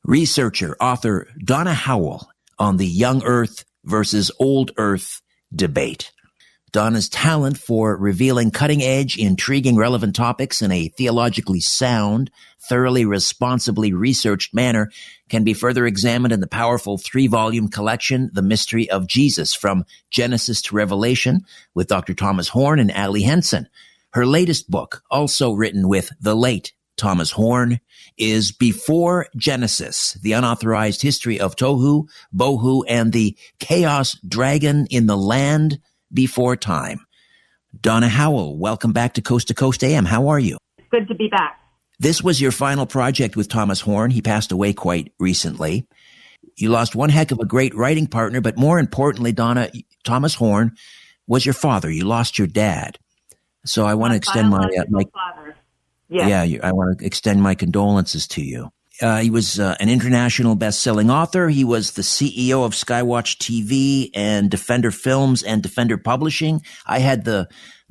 researcher, author Donna Howell on the young earth versus old earth debate. Donna's talent for revealing cutting-edge, intriguing, relevant topics in a theologically sound, thoroughly, responsibly researched manner can be further examined in the powerful 3-volume collection, The Mystery of Jesus, From Genesis to Revelation, with Dr. Thomas Horn and Ali Henson. Her latest book, also written with the late Thomas Horn, is Before Genesis, The Unauthorized History of Tohu, Bohu, and the Chaos Dragon in the Land Before Time. Donna Howell, welcome back to Coast AM. How are you? Good to be back. This was your final project with Thomas Horn. He passed away quite recently. You lost one heck of a great writing partner, but more importantly, Donna, Thomas Horn was your father. You lost your dad. So I want to extend my father. Yes. I want to extend my condolences to you. He was an international best-selling author. He was the CEO of Skywatch TV and Defender Films and Defender Publishing. I had the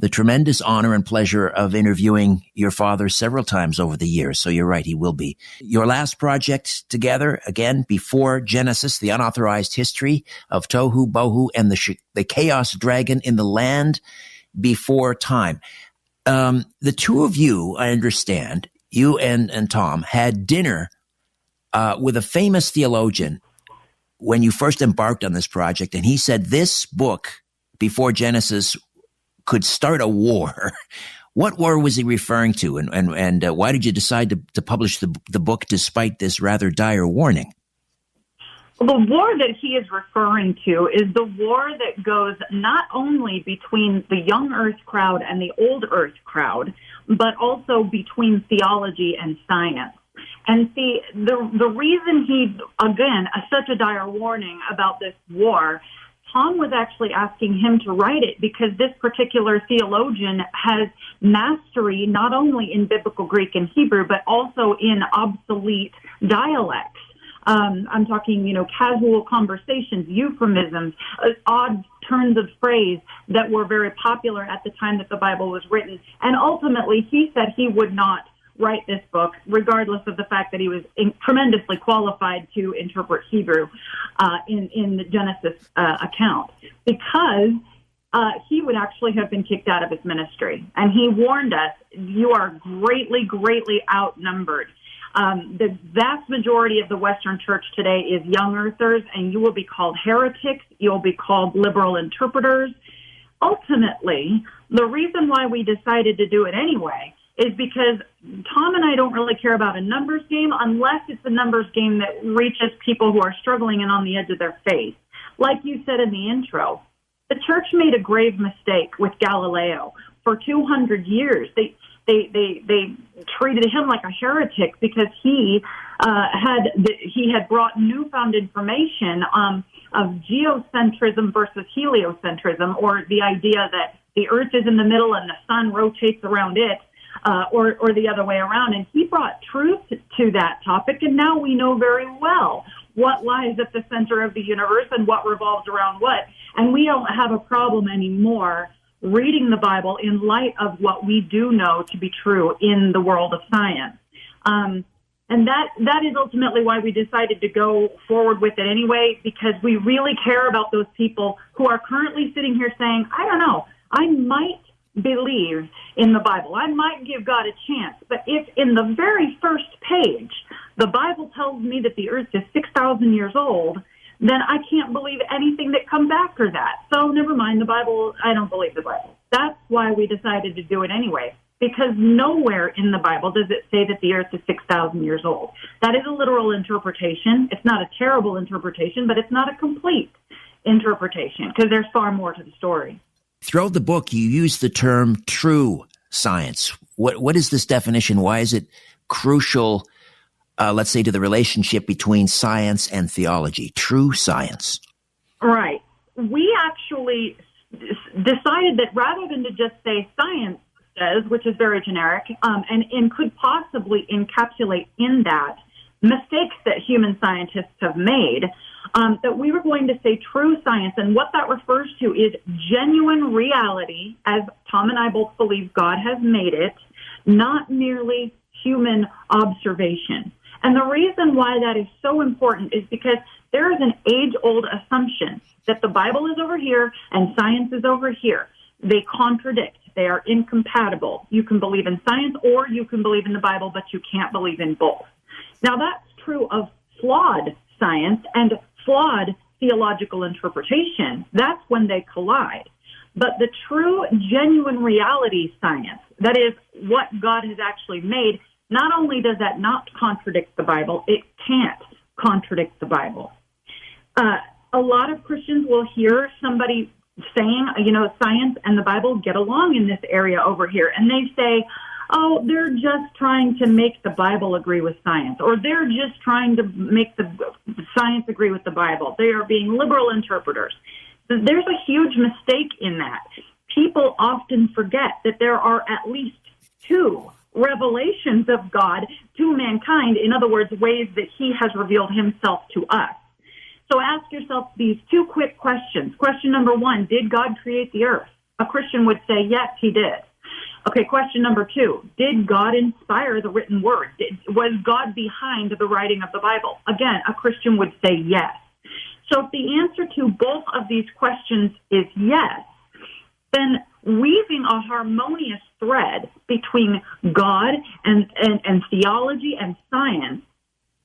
tremendous honor and pleasure of interviewing your father several times over the years. So you're right, he will be. Your last project together, again, Before Genesis, The Unauthorized History of Tohu, Bohu, and the Chaos Dragon in the Land Before Time. The two of you, I understand, you and Tom, had dinner with a famous theologian when you first embarked on this project, and he said this book, Before Genesis, could start a war. What war was he referring to, and why did you decide to publish the book despite this rather dire warning? The war that he is referring to is the war that goes not only between the young earth crowd and the old earth crowd, but also between theology and science. And see, the reason he, again, such a dire warning about this war, Tom was actually asking him to write it because this particular theologian has mastery not only in biblical Greek and Hebrew, but also in obsolete dialects. I'm talking, casual conversations, euphemisms, odd turns of phrase that were very popular at the time that the Bible was written. And ultimately, he said he would not write this book, regardless of the fact that he was tremendously qualified to interpret Hebrew in the Genesis account, because he would actually have been kicked out of his ministry. And he warned us, you are greatly, greatly outnumbered. The vast majority of the Western church today is young earthers, and you will be called heretics. You'll be called liberal interpreters. Ultimately, the reason why we decided to do it anyway is because Tom and I don't really care about a numbers game unless it's a numbers game that reaches people who are struggling and on the edge of their faith. Like you said in the intro, the church made a grave mistake with Galileo. For 200 years, they treated him like a heretic because he had brought newfound information of geocentrism versus heliocentrism, or the idea that the earth is in the middle and the sun rotates around it, or the other way around. And he brought truth to that topic, and now we know very well what lies at the center of the universe and what revolves around what. And we don't have a problem anymore reading the Bible in light of what we do know to be true in the world of science. And that is ultimately why we decided to go forward with it anyway, because we really care about those people who are currently sitting here saying, I don't know, I might believe in the Bible. I might give God a chance. But if in the very first page, the Bible tells me that the earth is 6,000 years old, then I can't believe anything that comes after that. So never mind the Bible. I don't believe the Bible. That's why we decided to do it anyway, because nowhere in the Bible does it say that the earth is 6,000 years old. That is a literal interpretation. It's not a terrible interpretation, but it's not a complete interpretation because there's far more to the story. Throughout the book, you use the term true science. What is this definition? Why is it crucial, let's say, to the relationship between science and theology? True science. Right. We actually decided that rather than to just say science says, which is very generic, and could possibly encapsulate in that mistakes that human scientists have made, that we were going to say true science. And what that refers to is genuine reality, as Tom and I both believe God has made it, not merely human observation. And the reason why that is so important is because there is an age-old assumption that the Bible is over here and science is over here. They contradict. They are incompatible. You can believe in science or you can believe in the Bible, but you can't believe in both. Now, that's true of flawed science and flawed theological interpretation. That's when they collide. But the true, genuine reality science, that is what God has actually made, not only does that not contradict the Bible, it can't contradict the Bible. A lot of Christians will hear somebody saying, science and the Bible get along in this area over here. And they say, oh, they're just trying to make the Bible agree with science, or they're just trying to make the science agree with the Bible. They are being liberal interpreters. There's a huge mistake in that. People often forget that there are at least two revelations of God to mankind. In other words, ways that he has revealed himself to us. So ask yourself these two quick questions. Question number one, did God create the earth? A Christian would say, yes, he did. Okay, question number two, did God inspire the written word? Was God behind the writing of the Bible? Again, a Christian would say yes. So if the answer to both of these questions is yes, then weaving a harmonious thread between God and theology and science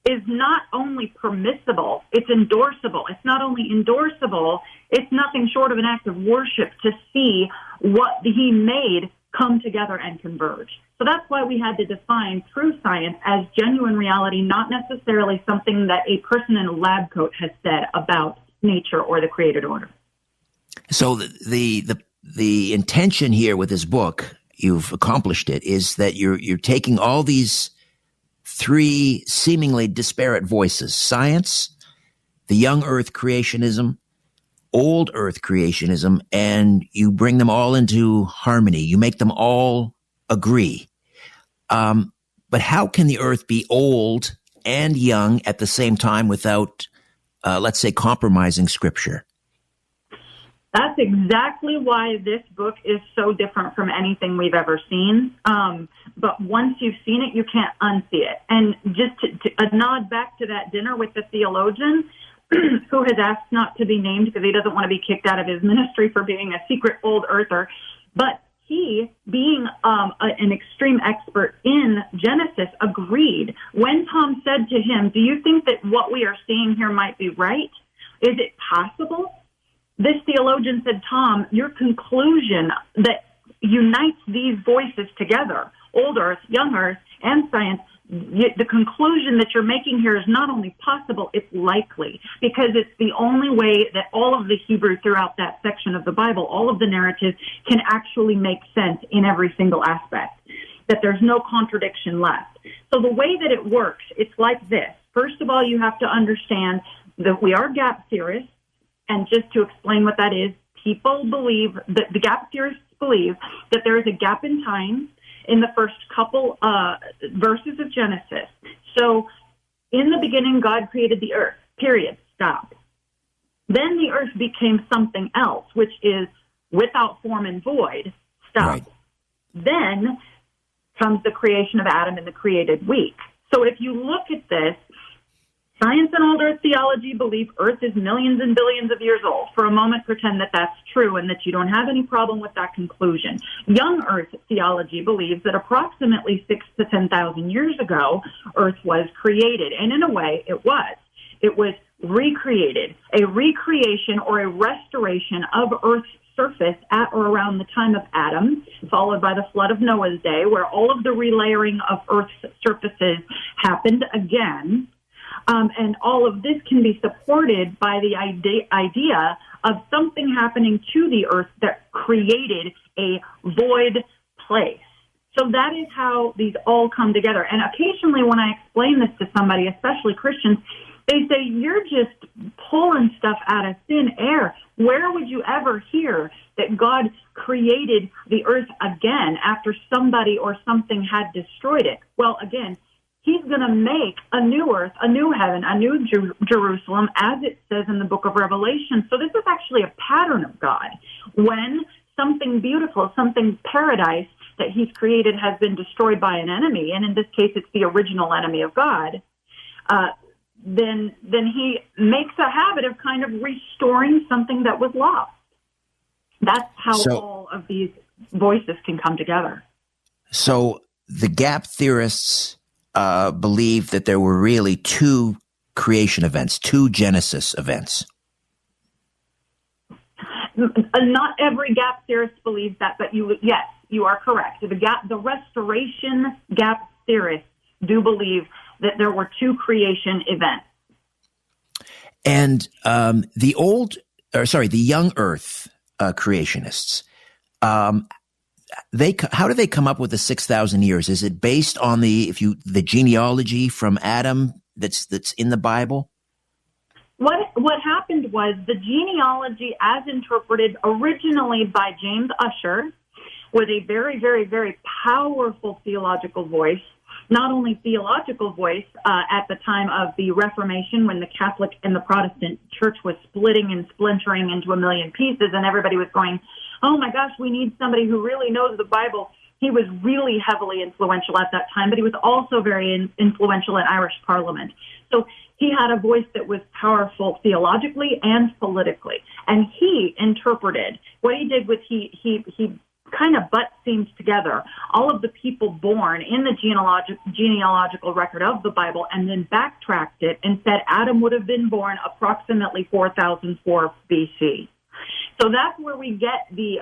is not only permissible, it's endorsable. It's not only endorsable, it's nothing short of an act of worship to see what he made come together and converge. So that's why we had to define true science as genuine reality, not necessarily something that a person in a lab coat has said about nature or the created order. So the intention here with this book, you've accomplished it, is that you're taking all these three seemingly disparate voices: science, the young earth creationism, old earth creationism, and you bring them all into harmony. You make them all agree. But how can the earth be old and young at the same time without, let's say, compromising Scripture? That's exactly why this book is so different from anything we've ever seen. But once you've seen it, you can't unsee it. And just a nod back to that dinner with the theologian who has asked not to be named because he doesn't want to be kicked out of his ministry for being a secret old earther. But he, being an extreme expert in Genesis, agreed when Tom said to him, do you think that what we are seeing here might be right? Is it possible? This theologian said, Tom, your conclusion that unites these voices together, old earth, young earth, and science, the conclusion that you're making here is not only possible, it's likely, because it's the only way that all of the Hebrew throughout that section of the Bible, all of the narratives, can actually make sense in every single aspect, that there's no contradiction left. So the way that it works, it's like this. First of all, you have to understand that we are gap theorists, and just to explain what that is, people believe that the gap theorists believe that there is a gap in time in the first couple verses of Genesis. So in the beginning, God created the earth, period, stop. Then the earth became something else, which is without form and void, stop. Right. Then comes the creation of Adam in the created week. So if you look at this, science and old earth theology believe Earth is millions and billions of years old. For a moment, pretend that that's true and that you don't have any problem with that conclusion. Young earth theology believes that approximately 6,000 to 10,000 years ago, Earth was created. And in a way, it was. It was recreated, a recreation or a restoration of Earth's surface at or around the time of Adam, followed by the flood of Noah's day, where all of the relayering of Earth's surfaces happened again. And all of this can be supported by the idea of something happening to the earth that created a void place. So that is how these all come together. And occasionally when I explain this to somebody, especially Christians, they say, you're just pulling stuff out of thin air. Where would you ever hear that God created the earth again after somebody or something had destroyed it? Well, again, He's going to make a new earth, a new heaven, a new Jerusalem, as it says in the book of Revelation. So this is actually a pattern of God. When something beautiful, something paradise that he's created has been destroyed by an enemy, and in this case it's the original enemy of God, then he makes a habit of kind of restoring something that was lost. That's how all of these voices can come together. So the gap theorists believe that there were really two creation events, two Genesis events. Not every gap theorist believes that, but yes, you are correct. The restoration gap theorists do believe that there were two creation events. And the young Earth creationists, how do they come up with the 6,000 years? Is it based on the genealogy from Adam that's in the Bible? What happened was the genealogy, as interpreted originally by James Ussher, with a very, very, very powerful theological voice. Not only theological voice at the time of the Reformation, when the Catholic and the Protestant church was splitting and splintering into a million pieces, and everybody was going, "Oh my gosh, we need somebody who really knows the Bible." He was really heavily influential at that time, but he was also very influential in Irish Parliament. So he had a voice that was powerful theologically and politically. And he interpreted, what he did was he kind of butt seamed together all of the people born in the genealogical record of the Bible, and then backtracked it and said Adam would have been born approximately 4004 BC. So that's where we get the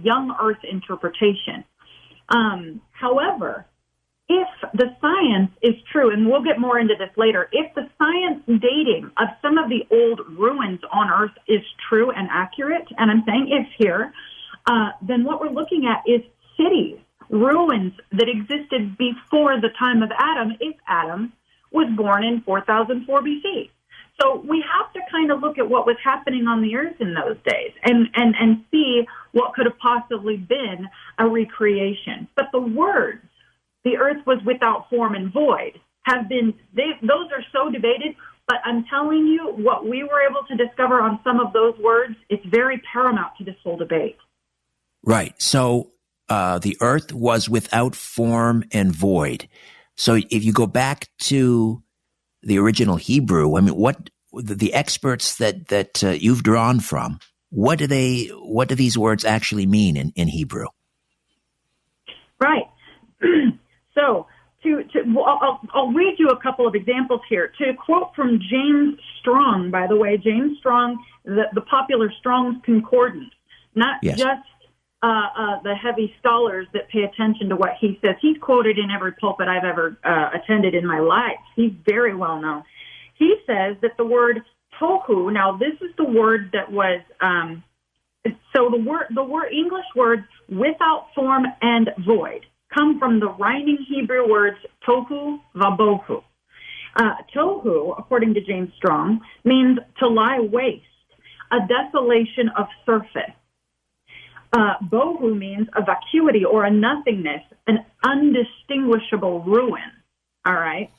young Earth interpretation. However, if the science is true, and we'll get more into this later, if the science dating of some of the old ruins on Earth is true and accurate, and I'm saying if here, then what we're looking at is cities, ruins that existed before the time of Adam, if Adam was born in 4004 BC. So we have to kind of look at what was happening on the earth in those days and see what could have possibly been a recreation. But the words, the earth was without form and void, those are so debated. But I'm telling you, what we were able to discover on some of those words, it's very paramount to this whole debate. Right. So the earth was without form and void. So if you go back to the original Hebrew, I mean, what the experts that you've drawn from, what do these words actually mean in Hebrew? Right. So I'll read you a couple of examples here. To quote from James Strong, by the way, James Strong, the popular Strong's Concordance, not just the heavy scholars that pay attention to what he says. He's quoted in every pulpit I've ever attended in my life. He's very well known. He says that the word tohu, now this is the word that was, so the word English words without form and void come from the rhyming Hebrew words tohu vabohu. Tohu, according to James Strong, means to lie waste, a desolation of surface. Bohu means a vacuity or a nothingness, an undistinguishable ruin. All right.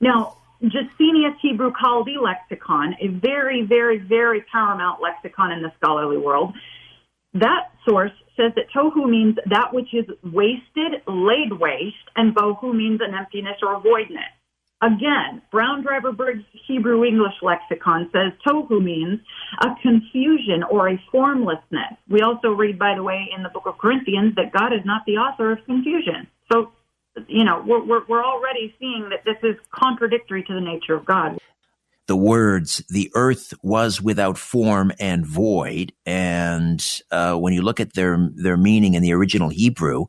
Now, Justinus Hebrew Chaldee lexicon, a very, very, very paramount lexicon in the scholarly world, that source says that tohu means that which is wasted, laid waste, and bohu means an emptiness or a voidness. Again, Brown Driver Briggs Hebrew English lexicon says tohu means a confusion or a formlessness. We also read, by the way, in the book of Corinthians that God is not the author of confusion. So, we're already seeing that this is contradictory to the nature of God. The words, the earth was without form and void, and when you look at their meaning in the original Hebrew,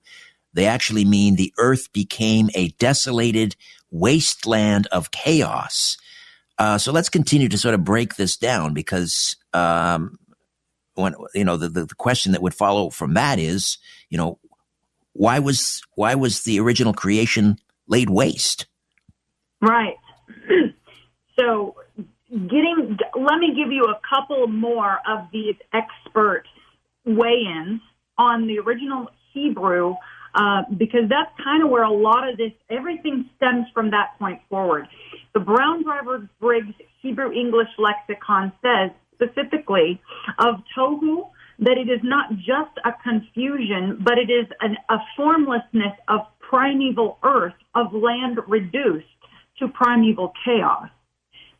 they actually mean the earth became a desolated wasteland of chaos. So let's continue to sort of break this down, because when the question that would follow from that is, why was the original creation laid waste? Right. So let me give you a couple more of these expert weigh-ins on the original Hebrew, because that's kind of where a lot of this, everything stems from that point forward. The Brown Driver Briggs Hebrew English lexicon says specifically of tohu that it is not just a confusion, but it is a formlessness of primeval earth, of land reduced to primeval chaos.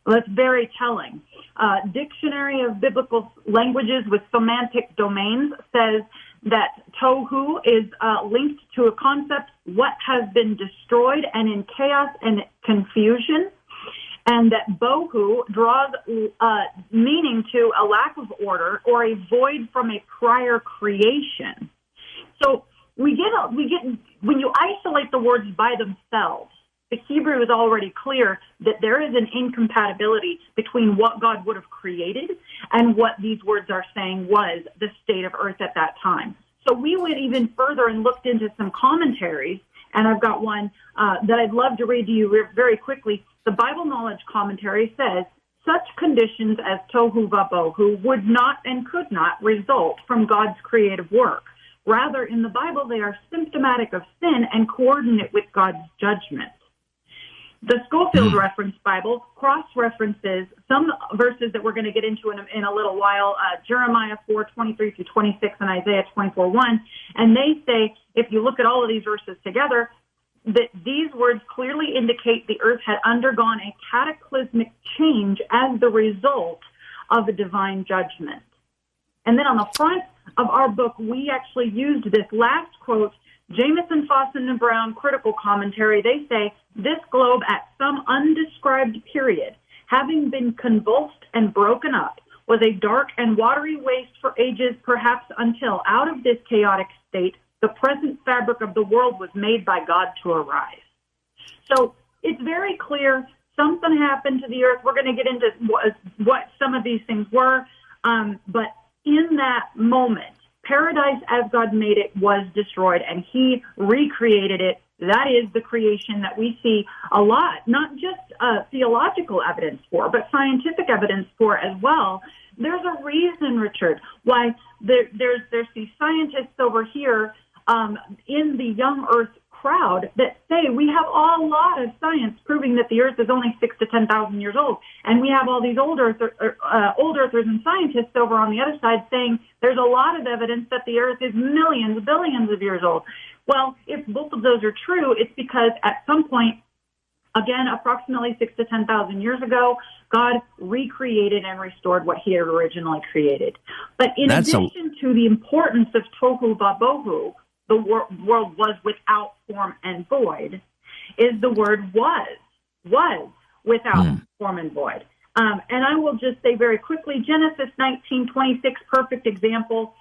Well, that's very telling. Dictionary of Biblical Languages with Semantic Domains says that tohu is linked to a concept, what has been destroyed and in chaos and confusion, and that bohu draws meaning to a lack of order or a void from a prior creation. So we get when you isolate the words by themselves, the Hebrew is already clear that there is an incompatibility between what God would have created and what these words are saying was the state of earth at that time. So we went even further and looked into some commentaries, and I've got one that I'd love to read to you very quickly. The Bible Knowledge Commentary says, such conditions as tohu vabohu would not and could not result from God's creative work. Rather, in the Bible, they are symptomatic of sin and coordinate with God's judgment. The Schofield Reference Bible cross-references some verses that we're going to get into in a little while, Jeremiah 4:23-26 and Isaiah 24:1, and they say, if you look at all of these verses together, that these words clearly indicate the earth had undergone a cataclysmic change as the result of a divine judgment. And then on the front of our book, we actually used this last quote, Jameson, Fawson, and Brown Critical Commentary. They say, this globe at some undescribed period, having been convulsed and broken up, was a dark and watery waste for ages, perhaps until out of this chaotic state, the present fabric of the world was made by God to arise. So it's very clear something happened to the earth. We're going to get into what some of these things were, but in that moment, paradise as God made it was destroyed, and he recreated it. That is the creation that we see a lot, not just theological evidence for, but scientific evidence for as well. There's a reason, Richard, why there's these scientists over here in the young earth crowd that say we have a lot of science proving that the earth is only 6,000 to 10,000 years old, and we have all these old earthers and scientists over on the other side saying there's a lot of evidence that the earth is millions, billions of years old. Well, if both of those are true, it's because at some point, again, approximately 6,000 to 10,000 years ago, God recreated and restored what he had originally created. But in addition to the importance of tohu vabohu, the world was without form and void, is the word was without form and void. And I will just say very quickly, Genesis 19:26, perfect example.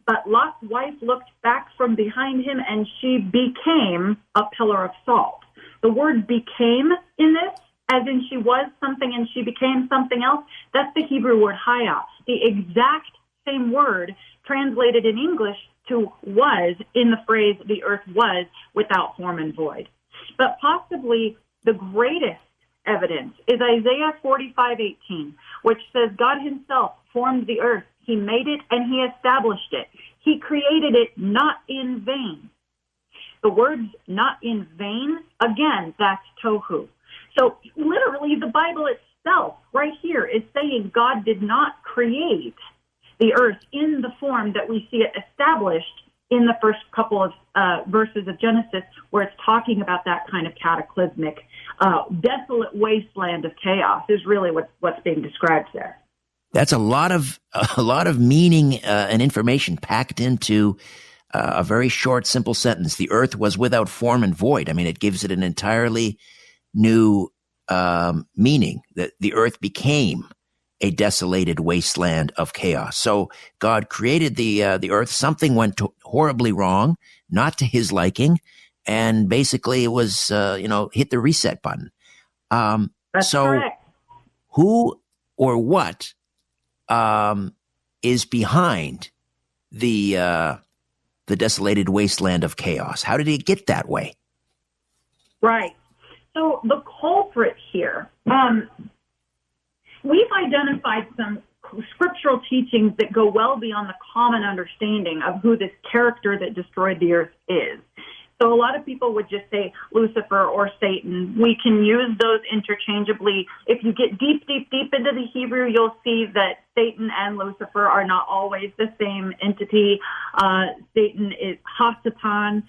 But Lot's wife looked back from behind him, and she became a pillar of salt. The word became in this, as in she was something and she became something else, that's the Hebrew word haya, the exact same word translated in English to was in the phrase, the earth was without form and void. But possibly the greatest evidence is Isaiah 45:18, which says God himself formed the earth. He made it and he established it. He created it not in vain. The words not in vain, again, that's tohu. So literally the Bible itself right here is saying God did not create the earth in the form that we see it established in the first couple of verses of Genesis, where it's talking about that kind of cataclysmic, desolate wasteland of chaos is really what's being described there. That's a lot of meaning and information packed into a very short, simple sentence. The earth was without form and void. I mean, it gives it an entirely new meaning, that the earth became a desolated wasteland of chaos. So God created the earth. Something went horribly wrong, not to his liking, and basically it was hit the reset button. That's correct. Who or what is behind the desolated wasteland of chaos? How did it get that way? Right. So the culprit here, we've identified some scriptural teachings that go well beyond the common understanding of who this character that destroyed the earth is. So a lot of people would just say Lucifer or Satan. We can use those interchangeably. If you get deep into the Hebrew, you'll see that Satan and Lucifer are not always the same entity. Satan is Hasatan.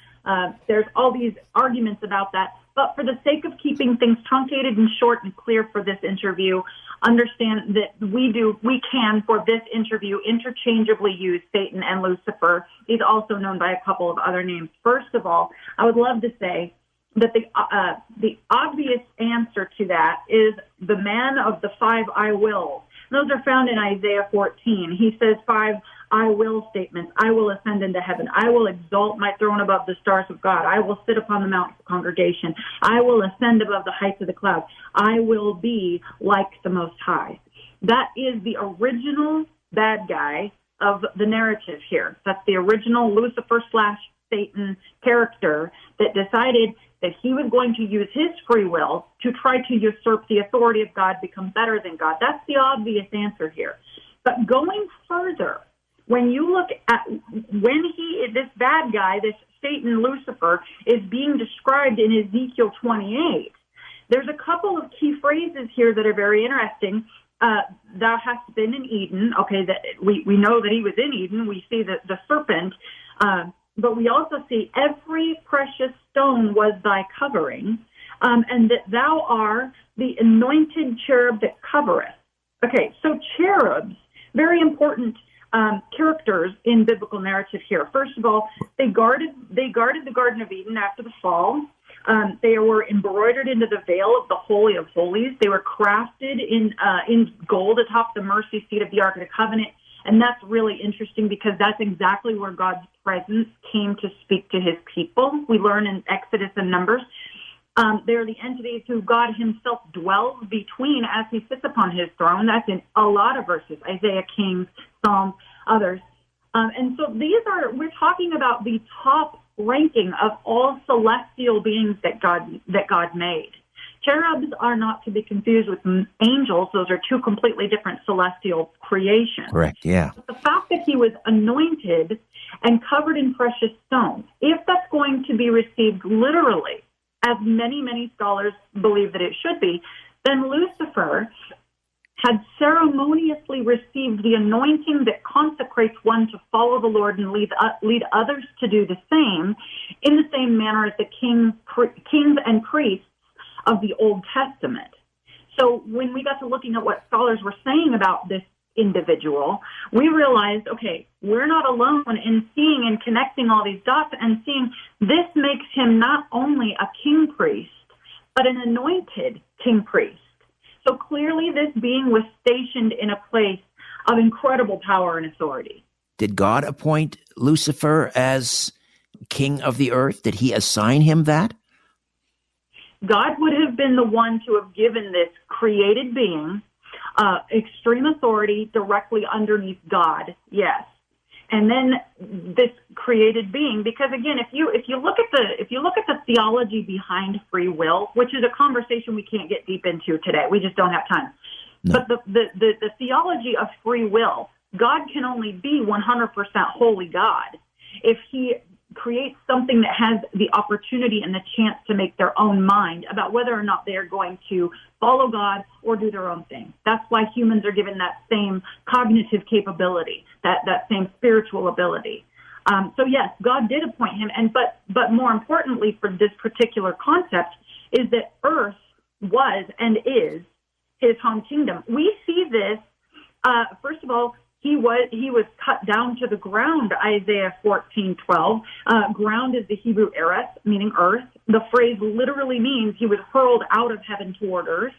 There's all these arguments about that. But for the sake of keeping things truncated and short and clear for this interview, understand that we can, for this interview, interchangeably use Satan and Lucifer. He's also known by a couple of other names. First of all, I would love to say that the obvious answer to that is the man of the 5 I wills. Those are found in Isaiah 14. He says 5 I will statements. I will ascend into heaven. I will exalt my throne above the stars of God. I will sit upon the mount of congregation. I will ascend above the heights of the clouds. I will be like the Most High. That is the original bad guy of the narrative here. That's the original Lucifer/Satan character that decided that he was going to use his free will to try to usurp the authority of God, become better than God. That's the obvious answer here. But going further, when you look at this bad guy, this Satan, Lucifer, is being described in Ezekiel 28, there's a couple of key phrases here that are very interesting. Thou hast been in Eden. Okay, that we know that he was in Eden. We see the serpent, but we also see every precious stone was thy covering, and that thou art the anointed cherub that covereth. Okay, so cherubs, very important characters in biblical narrative here. First of all, they guarded the Garden of Eden after the fall. They were embroidered into the veil of the Holy of Holies. They were crafted in gold atop the mercy seat of the Ark of the Covenant. And that's really interesting because that's exactly where God's presence came to speak to his people. We learn in Exodus and Numbers. They're the entities who God himself dwells between as he sits upon his throne. That's in a lot of verses, Isaiah, Kings, Psalms, others. And so we're talking about the top ranking of all celestial beings that God made. Cherubs are not to be confused with angels. Those are two completely different celestial creations. Correct, yeah. But the fact that he was anointed and covered in precious stones, if that's going to be received literally, as many, many scholars believe that it should be, then Lucifer had ceremoniously received the anointing that consecrates one to follow the Lord and lead others to do the same, in the same manner as the kings and priests of the Old Testament. So when we got to looking at what scholars were saying about this individual, we realized, okay, we're not alone in seeing and connecting all these dots and seeing this makes him not only a king priest, but an anointed king priest. So clearly this being was stationed in a place of incredible power and authority. Did God appoint Lucifer as king of the earth? Did he assign him that? God would have been the one to have given this created being extreme authority directly underneath God, yes. And then this created being, because again, if you look at the theology behind free will, which is a conversation we can't get deep into today, we just don't have time. No. But the theology of free will, God can only be 100% holy God if he creates something that has the opportunity and the chance to make their own mind about whether or not they are going to follow God or do their own thing. That's why humans are given that same cognitive capability, that same spiritual ability. So yes, God did appoint him, but more importantly for this particular concept is that earth was and is his home kingdom. We see this, first of all, he was cut down to the ground, Isaiah 14:12. Ground is the Hebrew eretz, meaning earth. The phrase literally means he was hurled out of heaven toward earth.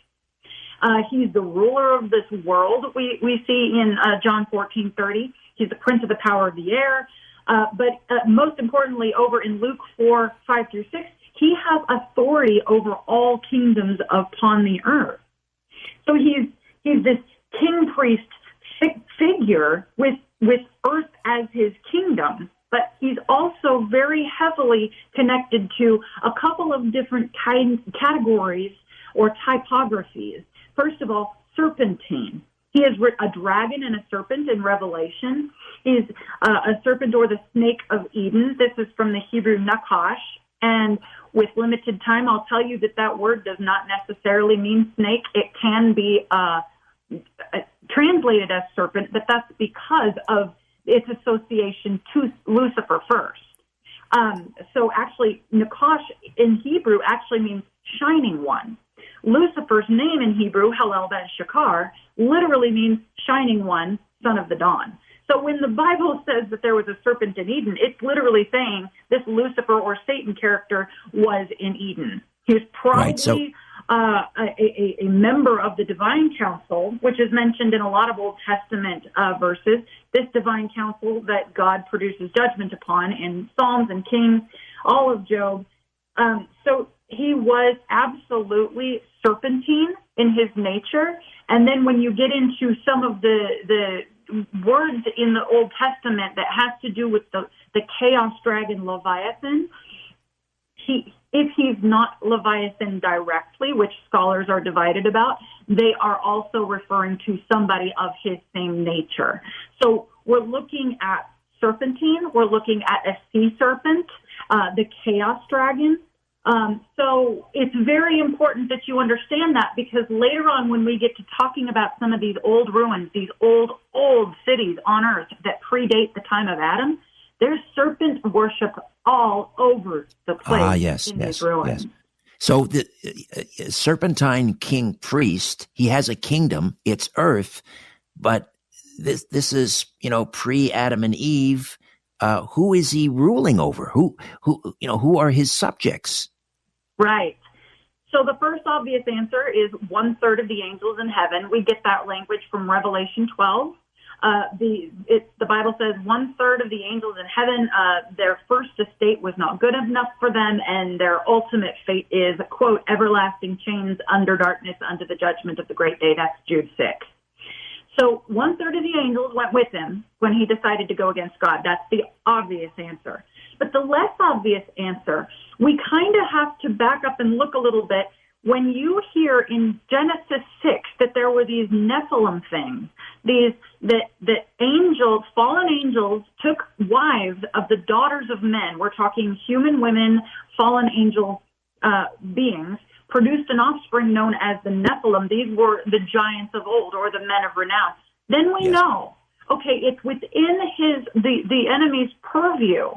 He's the ruler of this world. We see in John 14:30, he's the prince of the power of the air. But most importantly, over in Luke 4:5-6, he has authority over all kingdoms upon the earth. So he's this king priest figure with earth as his kingdom, but he's also very heavily connected to a couple of different categories or typographies. First of all, serpentine. He is a dragon and a serpent in Revelation. He's a serpent or the snake of Eden. This is from the Hebrew nakash. And with limited time, I'll tell you that word does not necessarily mean snake. It can be translated as serpent, but that's because of its association to Lucifer first. So actually, Nakash in Hebrew actually means shining one. Lucifer's name in Hebrew, Halel ben Shakar, literally means shining one, son of the dawn. So when the Bible says that there was a serpent in Eden, it's literally saying this Lucifer or Satan character was in Eden. He was probably a member of the divine council, which is mentioned in a lot of Old Testament verses. This divine council that God produces judgment upon in Psalms and Kings, all of Job. So he was absolutely serpentine in his nature. And then when you get into some of the words in the Old Testament that has to do with the chaos dragon Leviathan, if he's not Leviathan directly, which scholars are divided about, they are also referring to somebody of his same nature. So we're looking at serpentine, we're looking at a sea serpent, the chaos dragon. So it's very important that you understand that, because later on when we get to talking about some of these old ruins, these old cities on earth that predate the time of Adam, there's serpent worship all over the place these ruins. Yes. So the serpentine king priest, he has a kingdom, it's earth, but this is, pre-Adam and Eve. Who is he ruling over? Who are his subjects? Right. So the first obvious answer is 1/3 of the angels in heaven. We get that language from Revelation 12. The Bible says 1/3 of the angels in heaven, their first estate was not good enough for them, and their ultimate fate is, quote, everlasting chains under darkness unto the judgment of the great day. That's Jude 6. So 1/3 of the angels went with him when he decided to go against God. That's the obvious answer. But the less obvious answer, we kind of have to back up and look a little bit. When you hear in Genesis 6 that there were these Nephilim things, that angels, fallen angels, took wives of the daughters of men. We're talking human women, fallen angel beings, produced an offspring known as the Nephilim. These were the giants of old, or the men of renown. Then we know, okay, it's within the enemy's purview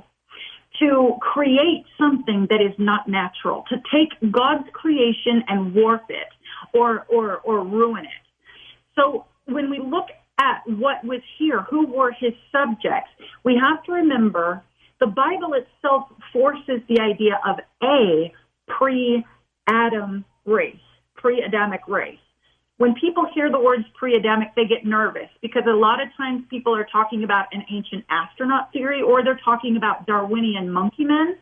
to create something that is not natural, to take God's creation and warp it or ruin it. So when we look at what was here, who were his subjects, we have to remember the Bible itself forces the idea of a pre-Adam race, pre-Adamic race. When people hear the words pre-Adamic, they get nervous, because a lot of times people are talking about an ancient astronaut theory, or they're talking about Darwinian monkey men.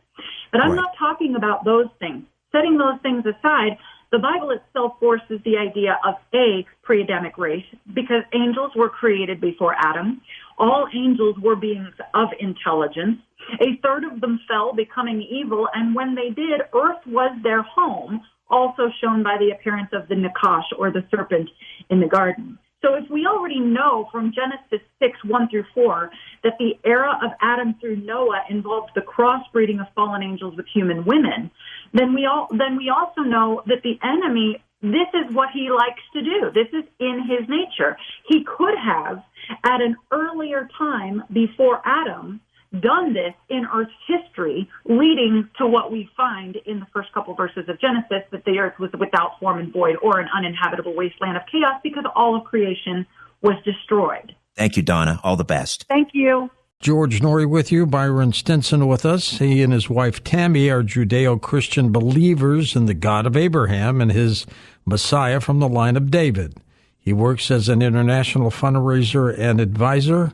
But I'm not talking about those things. Setting those things aside, the Bible itself forces the idea of a pre-Adamic race, because angels were created before Adam. All angels were beings of intelligence. 1/3 of them fell, becoming evil, and when they did, earth was their home, also shown by the appearance of the Nakash, or the serpent, in the garden. So if we already know from Genesis 6, 1-4, that the era of Adam through Noah involved the crossbreeding of fallen angels with human women, then we also know that the enemy, this is what he likes to do. This is in his nature. He could have, at an earlier time before Adam, done this in Earth's history, leading to what we find in the first couple verses of Genesis, that the earth was without form and void, or an uninhabitable wasteland of chaos, because all of creation was destroyed. Thank you, Donna. All the best. Thank you. George Norrie with you, Byron Stinson with us. He and his wife Tammy are Judeo-Christian believers in the God of Abraham and his Messiah from the line of David. He works as an international fundraiser and advisor,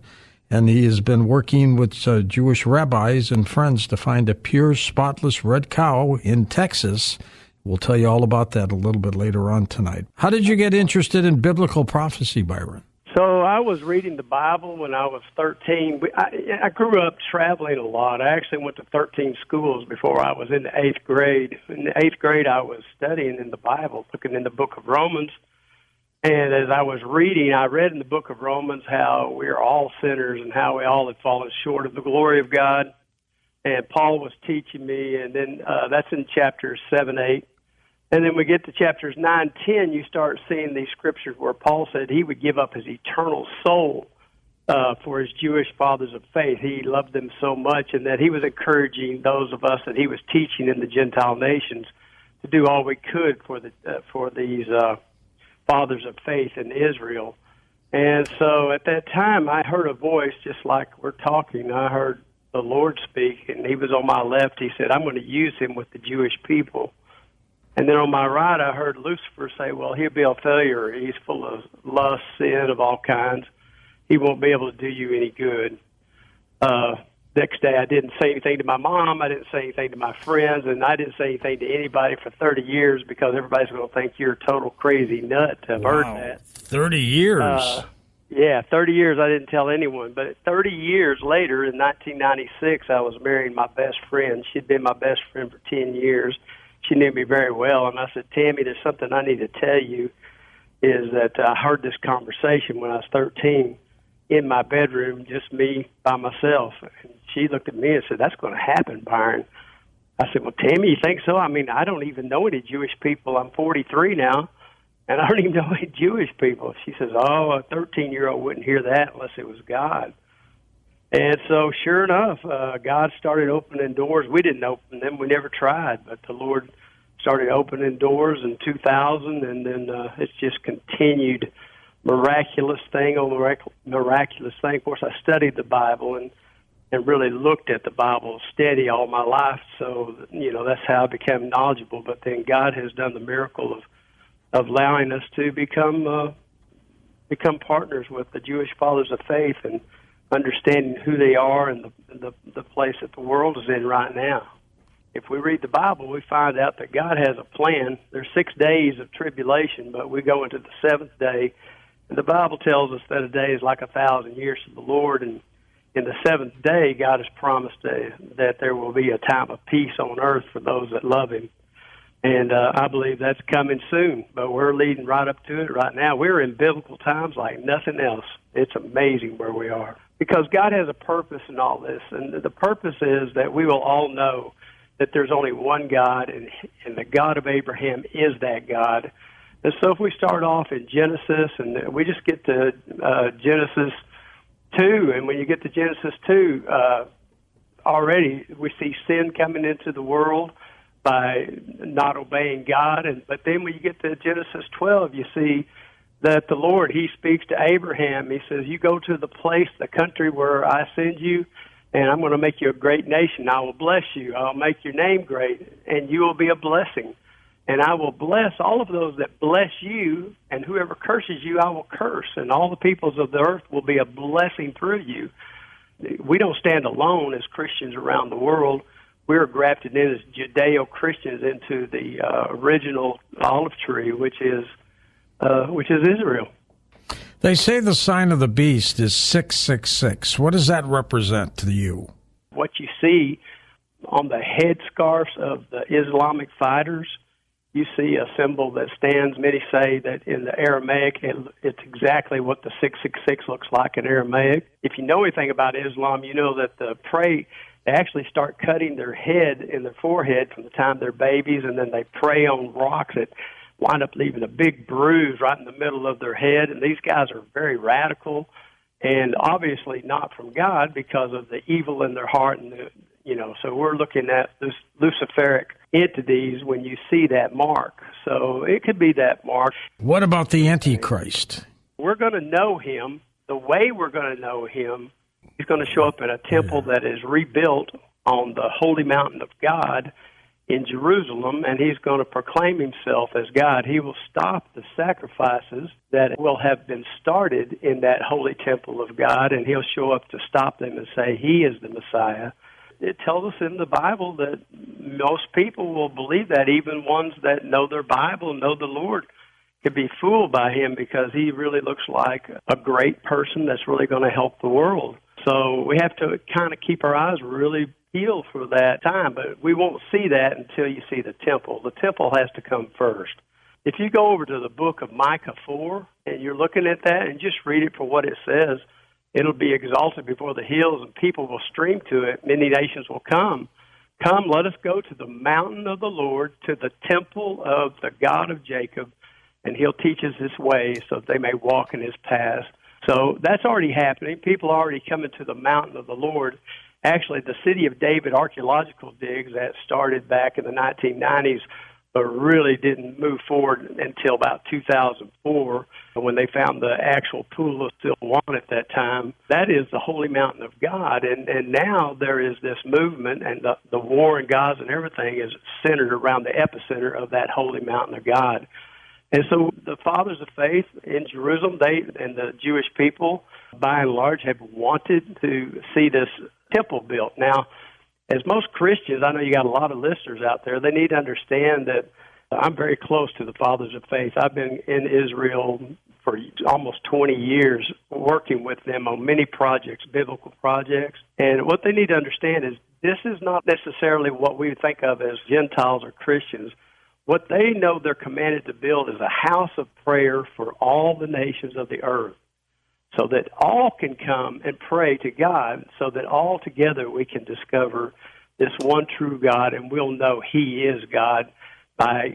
and he has been working with Jewish rabbis and friends to find a pure, spotless red cow in Texas. We'll tell you all about that a little bit later on tonight. How did you get interested in biblical prophecy, Byron? So I was reading the Bible when I was 13. I grew up traveling a lot. I actually went to 13 schools before I was in the 8th grade. In the 8th grade, I was studying in the Bible, looking in the book of Romans. And as I was reading, I read in the book of Romans how we're all sinners and how we all have fallen short of the glory of God. And Paul was teaching me, and then that's in chapters 7, 8. And then we get to chapters 9, 10, you start seeing these scriptures where Paul said he would give up his eternal soul for his Jewish fathers of faith. He loved them so much, and that he was encouraging those of us that he was teaching in the Gentile nations to do all we could for these fathers of faith in Israel. And so at that time, I heard a voice just like we're talking. I heard the Lord speak, and he was on my left. He said, I'm going to use him with the Jewish people. And then on my right, I heard Lucifer say, well, he'll be a failure. He's full of lust, sin of all kinds. He won't be able to do you any good. Next day, I didn't say anything to my mom. I didn't say anything to my friends, and I didn't say anything to anybody for 30 years because everybody's going to think you're a total crazy nut to have heard that. 30 years. Yeah, 30 years I didn't tell anyone. But 30 years later, in 1996, I was marrying my best friend. She'd been my best friend for 10 years. She knew me very well, and I said, Tammy, there's something I need to tell you, is that I heard this conversation when I was 13 in my bedroom, just me by myself. And she looked at me and said, that's going to happen, Byron. I said, well, Tammy, you think so? I mean, I don't even know any Jewish people. I'm 43 now, and I don't even know any Jewish people. She says, oh, a 13-year-old wouldn't hear that unless it was God. And so, sure enough, God started opening doors. We didn't open them. We never tried. But the Lord started opening doors in 2000, and then it's just continued miraculous thing on miraculous thing. Of course, I studied the Bible and really looked at the Bible steady all my life. So, that's how I became knowledgeable. But then God has done the miracle of allowing us to become partners with the Jewish fathers of faith and understanding who they are and the place that the world is in right now. If we read the Bible, we find out that God has a plan. There's 6 days of tribulation, but we go into the seventh day, and the Bible tells us that a day is like 1,000 years to the Lord, and in the seventh day, God has promised that there will be a time of peace on earth for those that love Him. And I believe that's coming soon, but we're leading right up to it right now. We're in biblical times like nothing else. It's amazing where we are. Because God has a purpose in all this, and the purpose is that we will all know that there's only one God, and the God of Abraham is that God. And so if we start off in Genesis, and we just get to Genesis 2, and when you get to Genesis 2, already we see sin coming into the world by not obeying God. But then when you get to Genesis 12, you see that the Lord, He speaks to Abraham. He says, you go to the place, the country where I send you, and I'm going to make you a great nation. I will bless you. I'll make your name great, and you will be a blessing. And I will bless all of those that bless you, and whoever curses you, I will curse. And all the peoples of the earth will be a blessing through you. We don't stand alone as Christians around the world. We're grafted in as Judeo-Christians into the original olive tree, which is Israel. They say the sign of the beast is 666. What does that represent to you? What you see on the headscarves of the Islamic fighters, you see a symbol that stands. Many say that in the Aramaic, it's exactly what the 666 looks like in Aramaic. If you know anything about Islam, you know that they actually start cutting their head in their forehead from the time they're babies, and then they pray on rocks that wind up leaving a big bruise right in the middle of their head. And these guys are very radical and obviously not from God because of the evil in their heart. And, so we're looking at this Luciferic entities when you see that mark. So it could be that mark. What about the Antichrist? We're going to know him. The way we're going to know him, he's going to show up in a temple that is rebuilt on the holy mountain of God in Jerusalem, and he's going to proclaim himself as God. He will stop the sacrifices that will have been started in that holy temple of God, and he'll show up to stop them and say he is the Messiah. It tells us in the Bible that most people will believe that, even ones that know their Bible, know the Lord, could be fooled by him because he really looks like a great person that's really going to help the world. So we have to kind of keep our eyes really peeled for that time, but we won't see that until you see the temple. The temple has to come first. If you go over to the book of Micah 4 and you're looking at that and just read it for what it says, it'll be exalted before the hills and people will stream to it. Many nations will come. Come, let us go to the mountain of the Lord, to the temple of the God of Jacob, and he'll teach us his way so that they may walk in his paths. So that's already happening. People are already coming to the mountain of the Lord. Actually, the City of David archaeological digs that started back in the 1990s, but really didn't move forward until about 2004 when they found the actual pool of Siloam at that time. That is the holy mountain of God, and now there is this movement, and the war in Gaza and everything is centered around the epicenter of that holy mountain of God. And so the fathers of faith in Jerusalem, they and the Jewish people, by and large, have wanted to see this temple built. Now, as most Christians, I know you got a lot of listeners out there, they need to understand that I'm very close to the fathers of faith. I've been in Israel for almost 20 years working with them on many projects, biblical projects. And what they need to understand is this is not necessarily what we think of as Gentiles or Christians. What they know they're commanded to build is a house of prayer for all the nations of the earth, so that all can come and pray to God, so that all together we can discover this one true God, and we'll know He is God by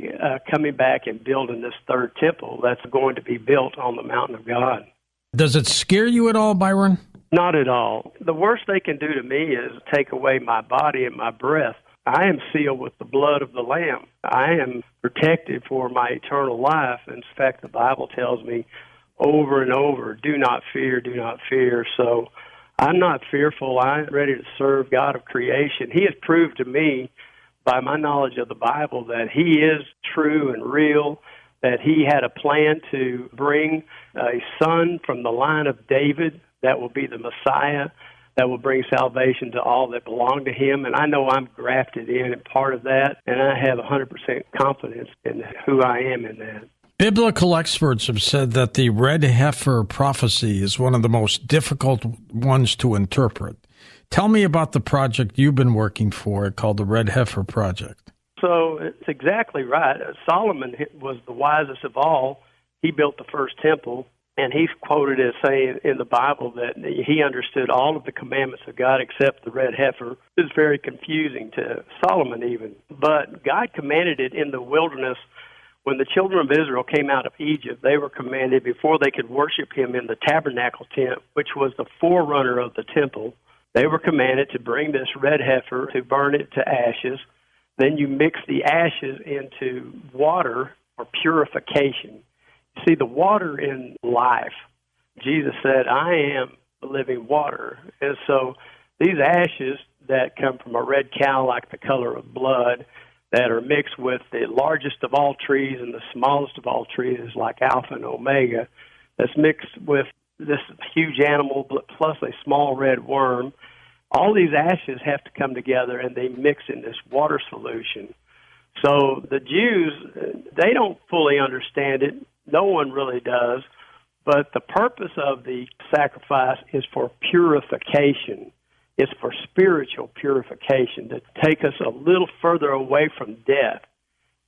coming back and building this third temple that's going to be built on the mountain of God. Does it scare you at all, Byron? Not at all. The worst they can do to me is take away my body and my breath. I am sealed with the blood of the Lamb. I am protected for my eternal life. In fact, the Bible tells me over and over, do not fear, do not fear. So I'm not fearful. I'm ready to serve God of creation. He has proved to me by my knowledge of the Bible that He is true and real, that He had a plan to bring a son from the line of David that will be the Messiah, that will bring salvation to all that belong to Him. And I know I'm grafted in and part of that, and I have 100% confidence in who I am in that. Biblical experts have said that the red heifer prophecy is one of the most difficult ones to interpret. Tell me about the project you've been working for called the Red Heifer Project. So it's exactly right. Solomon was the wisest of all. He built the first temple, and he's quoted as saying in the Bible that he understood all of the commandments of God except the red heifer. It was very confusing to Solomon even. But God commanded it in the wilderness. When the children of Israel came out of Egypt, they were commanded, before they could worship Him in the tabernacle tent, which was the forerunner of the temple, they were commanded to bring this red heifer, to burn it to ashes. Then you mix the ashes into water for purification. You see, the water in life, Jesus said, I am the living water. And so these ashes that come from a red cow, like the color of blood, that are mixed with the largest of all trees and the smallest of all trees, like Alpha and Omega, that's mixed with this huge animal plus a small red worm. All these ashes have to come together, and they mix in this water solution. So the Jews, they don't fully understand it. No one really does. But the purpose of the sacrifice is for purification. It's for spiritual purification, to take us a little further away from death.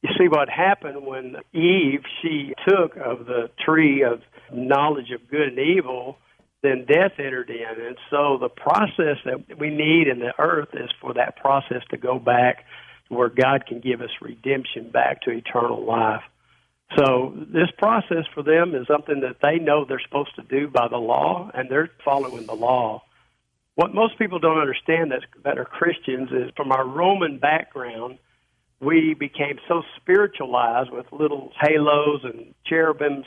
You see, what happened when Eve, she took of the tree of knowledge of good and evil, then death entered in. And so the process that we need in the earth is for that process to go back to where God can give us redemption back to eternal life. So this process for them is something that they know they're supposed to do by the law, and they're following the law. What most people don't understand that are Christians is, from our Roman background, we became so spiritualized with little halos and cherubims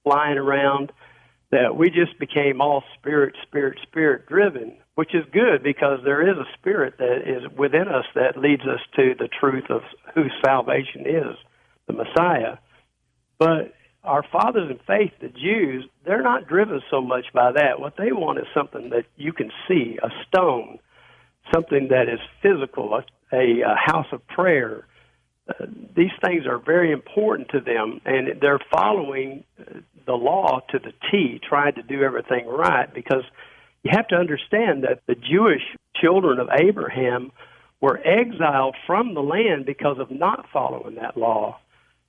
flying around that we just became all spirit driven, which is good because there is a spirit that is within us that leads us to the truth of who salvation is, the Messiah. But our fathers in faith, the Jews, they're not driven so much by that. What they want is something that you can see, a stone, something that is physical, a house of prayer. These things are very important to them, and they're following the law to the T, trying to do everything right, because you have to understand that the Jewish children of Abraham were exiled from the land because of not following that law.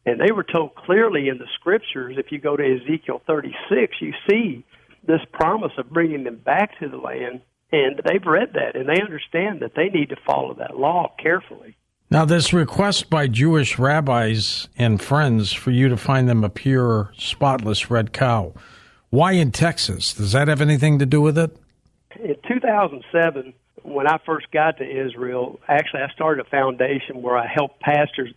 And they were told clearly in the Scriptures, if you go to Ezekiel 36, you see this promise of bringing them back to the land, and they've read that, and they understand that they need to follow that law carefully. Now, this request by Jewish rabbis and friends for you to find them a pure, spotless red cow, Why in Texas? Does that have anything to do with it? In 2007, when I first got to Israel, actually I started a foundation where I helped pastors.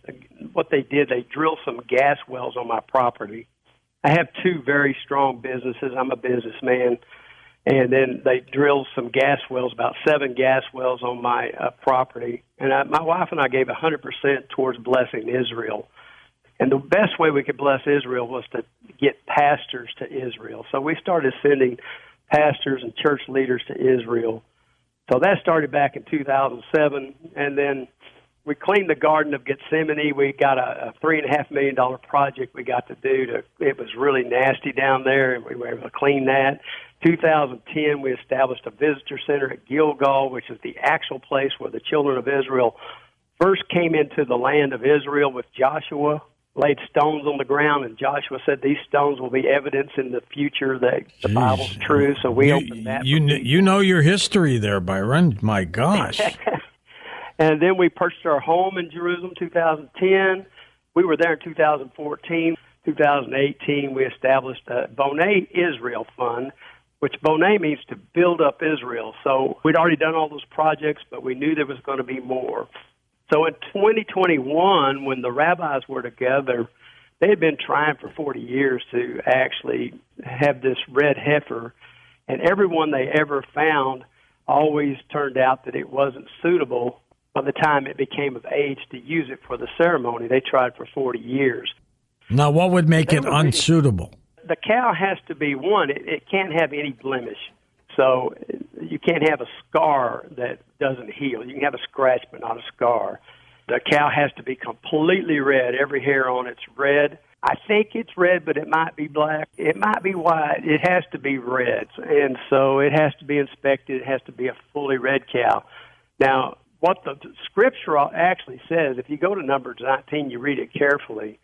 What they did, they drilled some gas wells on my property. I have two very strong businesses. I'm a businessman. And then they drilled some gas wells, about 7 gas wells on my property. And my wife and I gave 100% towards blessing Israel. And the best way we could bless Israel was to get pastors to Israel. So we started sending pastors and church leaders to Israel. So that started back in 2007. And then we cleaned the Garden of Gethsemane. We got a $3.5 million project we got to do. It was really nasty down there, and we were able to clean that. 2010, we established a visitor center at Gilgal, which is the actual place where the children of Israel first came into the land of Israel with Joshua, laid stones on the ground, and Joshua said these stones will be evidence in the future that the Bible's true. So we opened that. You know your history there, Byron. My gosh. And then we purchased our home in Jerusalem 2010. We were there in 2014. 2018, we established a Bonai Israel Fund, which Bonai means to build up Israel. So we'd already done all those projects, but we knew there was going to be more. So in 2021, when the rabbis were together, they had been trying for 40 years to actually have this red heifer, and everyone they ever found always turned out that it wasn't suitable by the time it became of age to use it for the ceremony. They tried for 40 years. Now, what would make it unsuitable? The cow has to be one. It can't have any blemish. So you can't have a scar that doesn't heal. You can have a scratch, but not a scar. The cow has to be completely red. Every hair on it's red. I think it's red, but it might be black. It might be white. It has to be red. And so it has to be inspected. It has to be a fully red cow. Now, what the scripture actually says, if you go to Numbers 19, you read it carefully,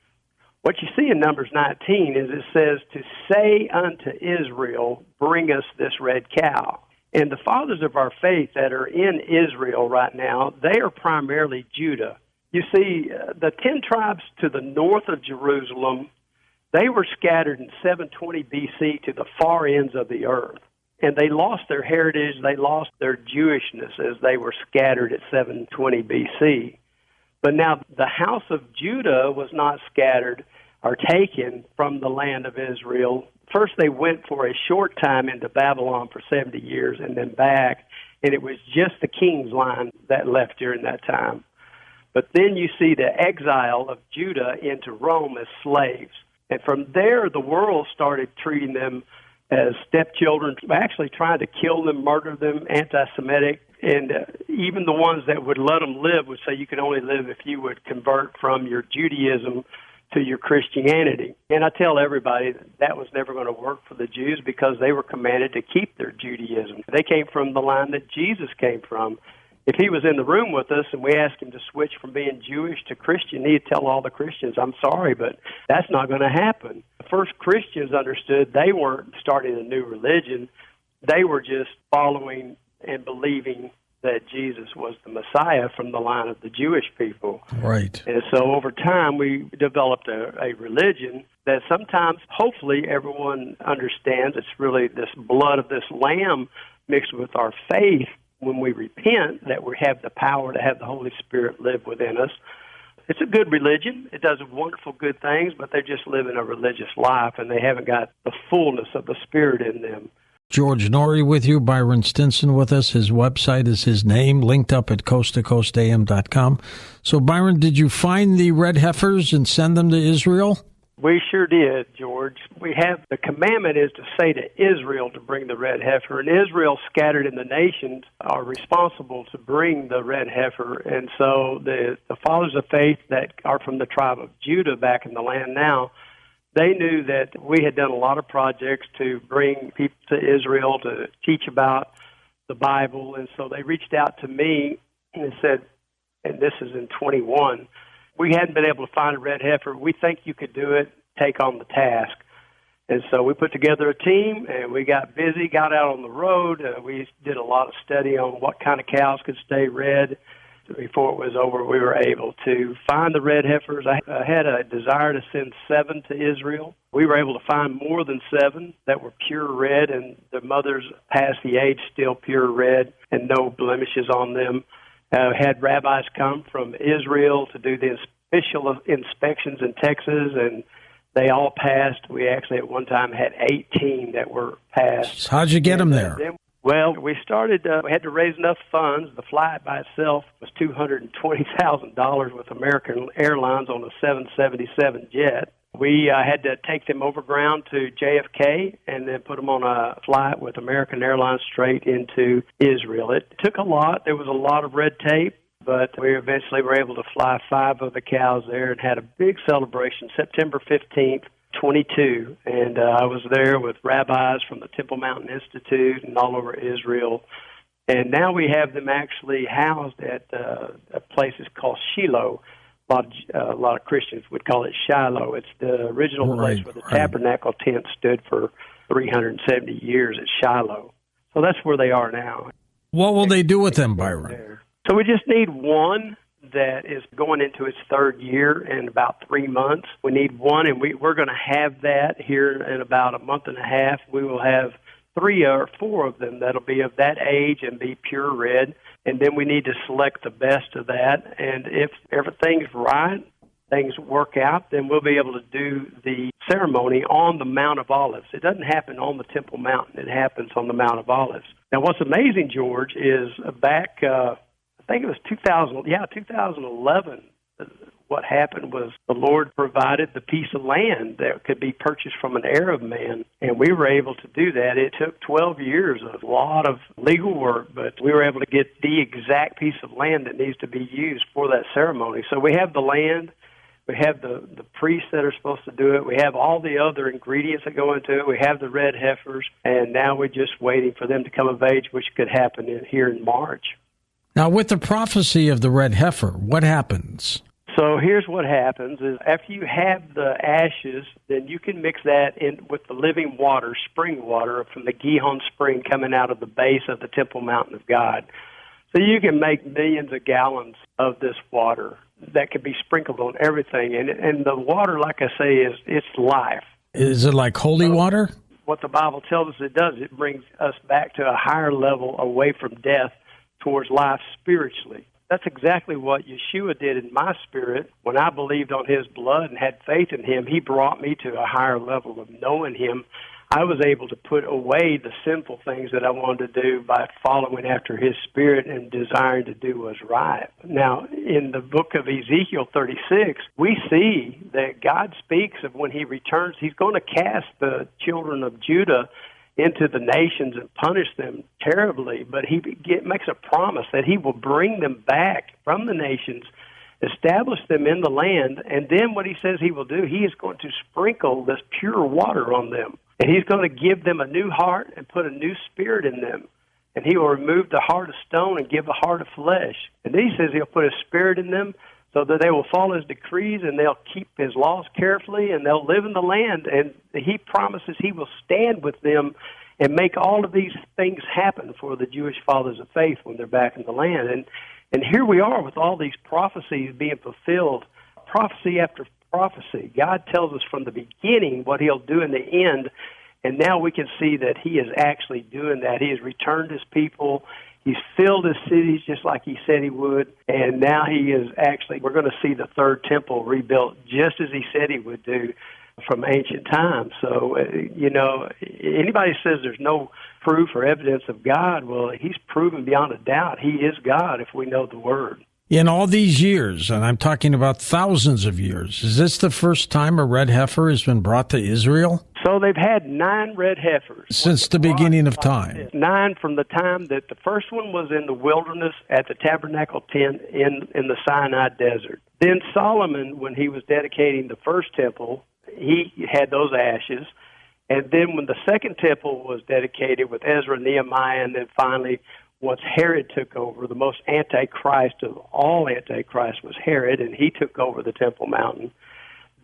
what you see in Numbers 19 is it says to say unto Israel, bring us this red cow. And the fathers of our faith that are in Israel right now, they are primarily Judah. You see, the 10 tribes to the north of Jerusalem, they were scattered in 720 BC to the far ends of the earth. And they lost their heritage, they lost their Jewishness as they were scattered at 720 BC. But now the house of Judah was not scattered or taken from the land of Israel. First they went for a short time into Babylon for 70 years and then back, and it was just the king's line that left during that time. But then you see the exile of Judah into Rome as slaves. And from there, the world started treating them as stepchildren, actually trying to kill them, murder them, anti-Semitic. And even the ones that would let them live would say you can only live if you would convert from your Judaism to your Christianity. And I tell everybody that was never going to work for the Jews because they were commanded to keep their Judaism. They came from the line that Jesus came from. If he was in the room with us and we asked him to switch from being Jewish to Christian, he'd tell all the Christians, I'm sorry, but that's not going to happen. The first Christians understood they weren't starting a new religion. They were just following and believing that Jesus was the Messiah from the line of the Jewish people. Right. And so over time, we developed a religion that sometimes, hopefully, everyone understands. It's really this blood of this lamb mixed with our faith when we repent, that we have the power to have the Holy Spirit live within us. It's a good religion. It does wonderful good things, but they're just living a religious life, and they haven't got the fullness of the Spirit in them. George Norrie with you, Byron Stinson with us. His website is his name, linked up at coasttocoastam.com. So, Byron, did you find the red heifers and send them to Israel? We sure did, George. We have the commandment is to say to Israel to bring the red heifer, and Israel scattered in the nations are responsible to bring the red heifer. And so the fathers of faith that are from the tribe of Judah back in the land now, they knew that we had done a lot of projects to bring people to Israel to teach about the Bible, and so they reached out to me and said, and this is in 21, we hadn't been able to find a red heifer. We think you could do it. Take on the task. And so we put together a team, and we got busy, got out on the road. We did a lot of study on what kind of cows could stay red. before it was over, we were able to find the red heifers. I had a desire to send 7 to Israel. We were able to find more than 7 that were pure red, and the mothers past the age still pure red and no blemishes on them. Had rabbis come from Israel to do the official inspections in Texas, and they all passed. We actually at one time had 18 that were passed. How'd you get them there? Well, we started, we had to raise enough funds. The flight by itself was $220,000 with American Airlines on a 777 jet. We had to take them overground to JFK and then put them on a flight with American Airlines straight into Israel. It took a lot. There was a lot of red tape, but we eventually were able to fly 5 of the cows there and had a big celebration September 15th. 22, and I was there with rabbis from the Temple Mountain Institute and all over Israel. And now we have them actually housed at a place called Shiloh. A lot of Christians would call it Shiloh. It's the original place where the tabernacle tent stood for 370 years at Shiloh. So that's where they are now. What will they do with them, Byron? So we just need one that is going into its 3rd year in about 3 months. We need one, and we're going to have that here in about a month and a half. We will have 3 or 4 of them that'll be of that age and be pure red, and then we need to select the best of that. And if everything's right, things work out, then we'll be able to do the ceremony on the Mount of Olives. It doesn't happen on the Temple Mountain. It happens on the Mount of Olives. Now, what's amazing, George, is back I think it was 2011. What happened was the Lord provided the piece of land that could be purchased from an Arab man, and we were able to do that. It took 12 years of a lot of legal work, but we were able to get the exact piece of land that needs to be used for that ceremony. So we have the land, we have the priests that are supposed to do it, we have all the other ingredients that go into it, we have the red heifers, and now we're just waiting for them to come of age, which could happen here in March. Now, with the prophecy of the red heifer, what happens? So here's what happens is after you have the ashes, then you can mix that in with the living water, spring water from the Gihon spring coming out of the base of the Temple Mountain of God. So you can make millions of gallons of this water that can be sprinkled on everything. And the water, like I say, it's life. Is it like holy water? What the Bible tells us it does, it brings us back to a higher level away from death towards life spiritually. That's exactly what Yeshua did in my spirit. When I believed on his blood and had faith in him, he brought me to a higher level of knowing him. I was able to put away the sinful things that I wanted to do by following after his spirit and desiring to do what's right. Now, in the book of Ezekiel 36, we see that God speaks of when he returns, he's going to cast the children of Judah into the nations and punish them terribly, but he makes a promise that he will bring them back from the nations, establish them in the land, and then what he says he will do, he is going to sprinkle this pure water on them, and he's going to give them a new heart and put a new spirit in them, and he will remove the heart of stone and give a heart of flesh. And then he says he'll put a spirit in them so that they will follow his decrees and they'll keep his laws carefully and they'll live in the land. And he promises he will stand with them and make all of these things happen for the Jewish fathers of faith when they're back in the land. And here we are with all these prophecies being fulfilled, prophecy after prophecy. God tells us from the beginning what he'll do in the end, and now we can see that he is actually doing that. He has returned his people. He's filled his cities just like he said he would, and now he is actually, we're going to see the third temple rebuilt just as he said he would do from ancient times. So, anybody says there's no proof or evidence of God, well, he's proven beyond a doubt he is God if we know the Word. In all these years, and I'm talking about thousands of years, is this the first time a red heifer has been brought to Israel? So they've had 9 red heifers. Since the beginning of time. 9 from the time that the first one was in the wilderness at the tabernacle tent in the Sinai desert. Then Solomon, when he was dedicating the first temple, he had those ashes. And then when the second temple was dedicated with Ezra, Nehemiah, and then finally once Herod took over, the most antichrist of all antichrists was Herod, and he took over the Temple Mountain.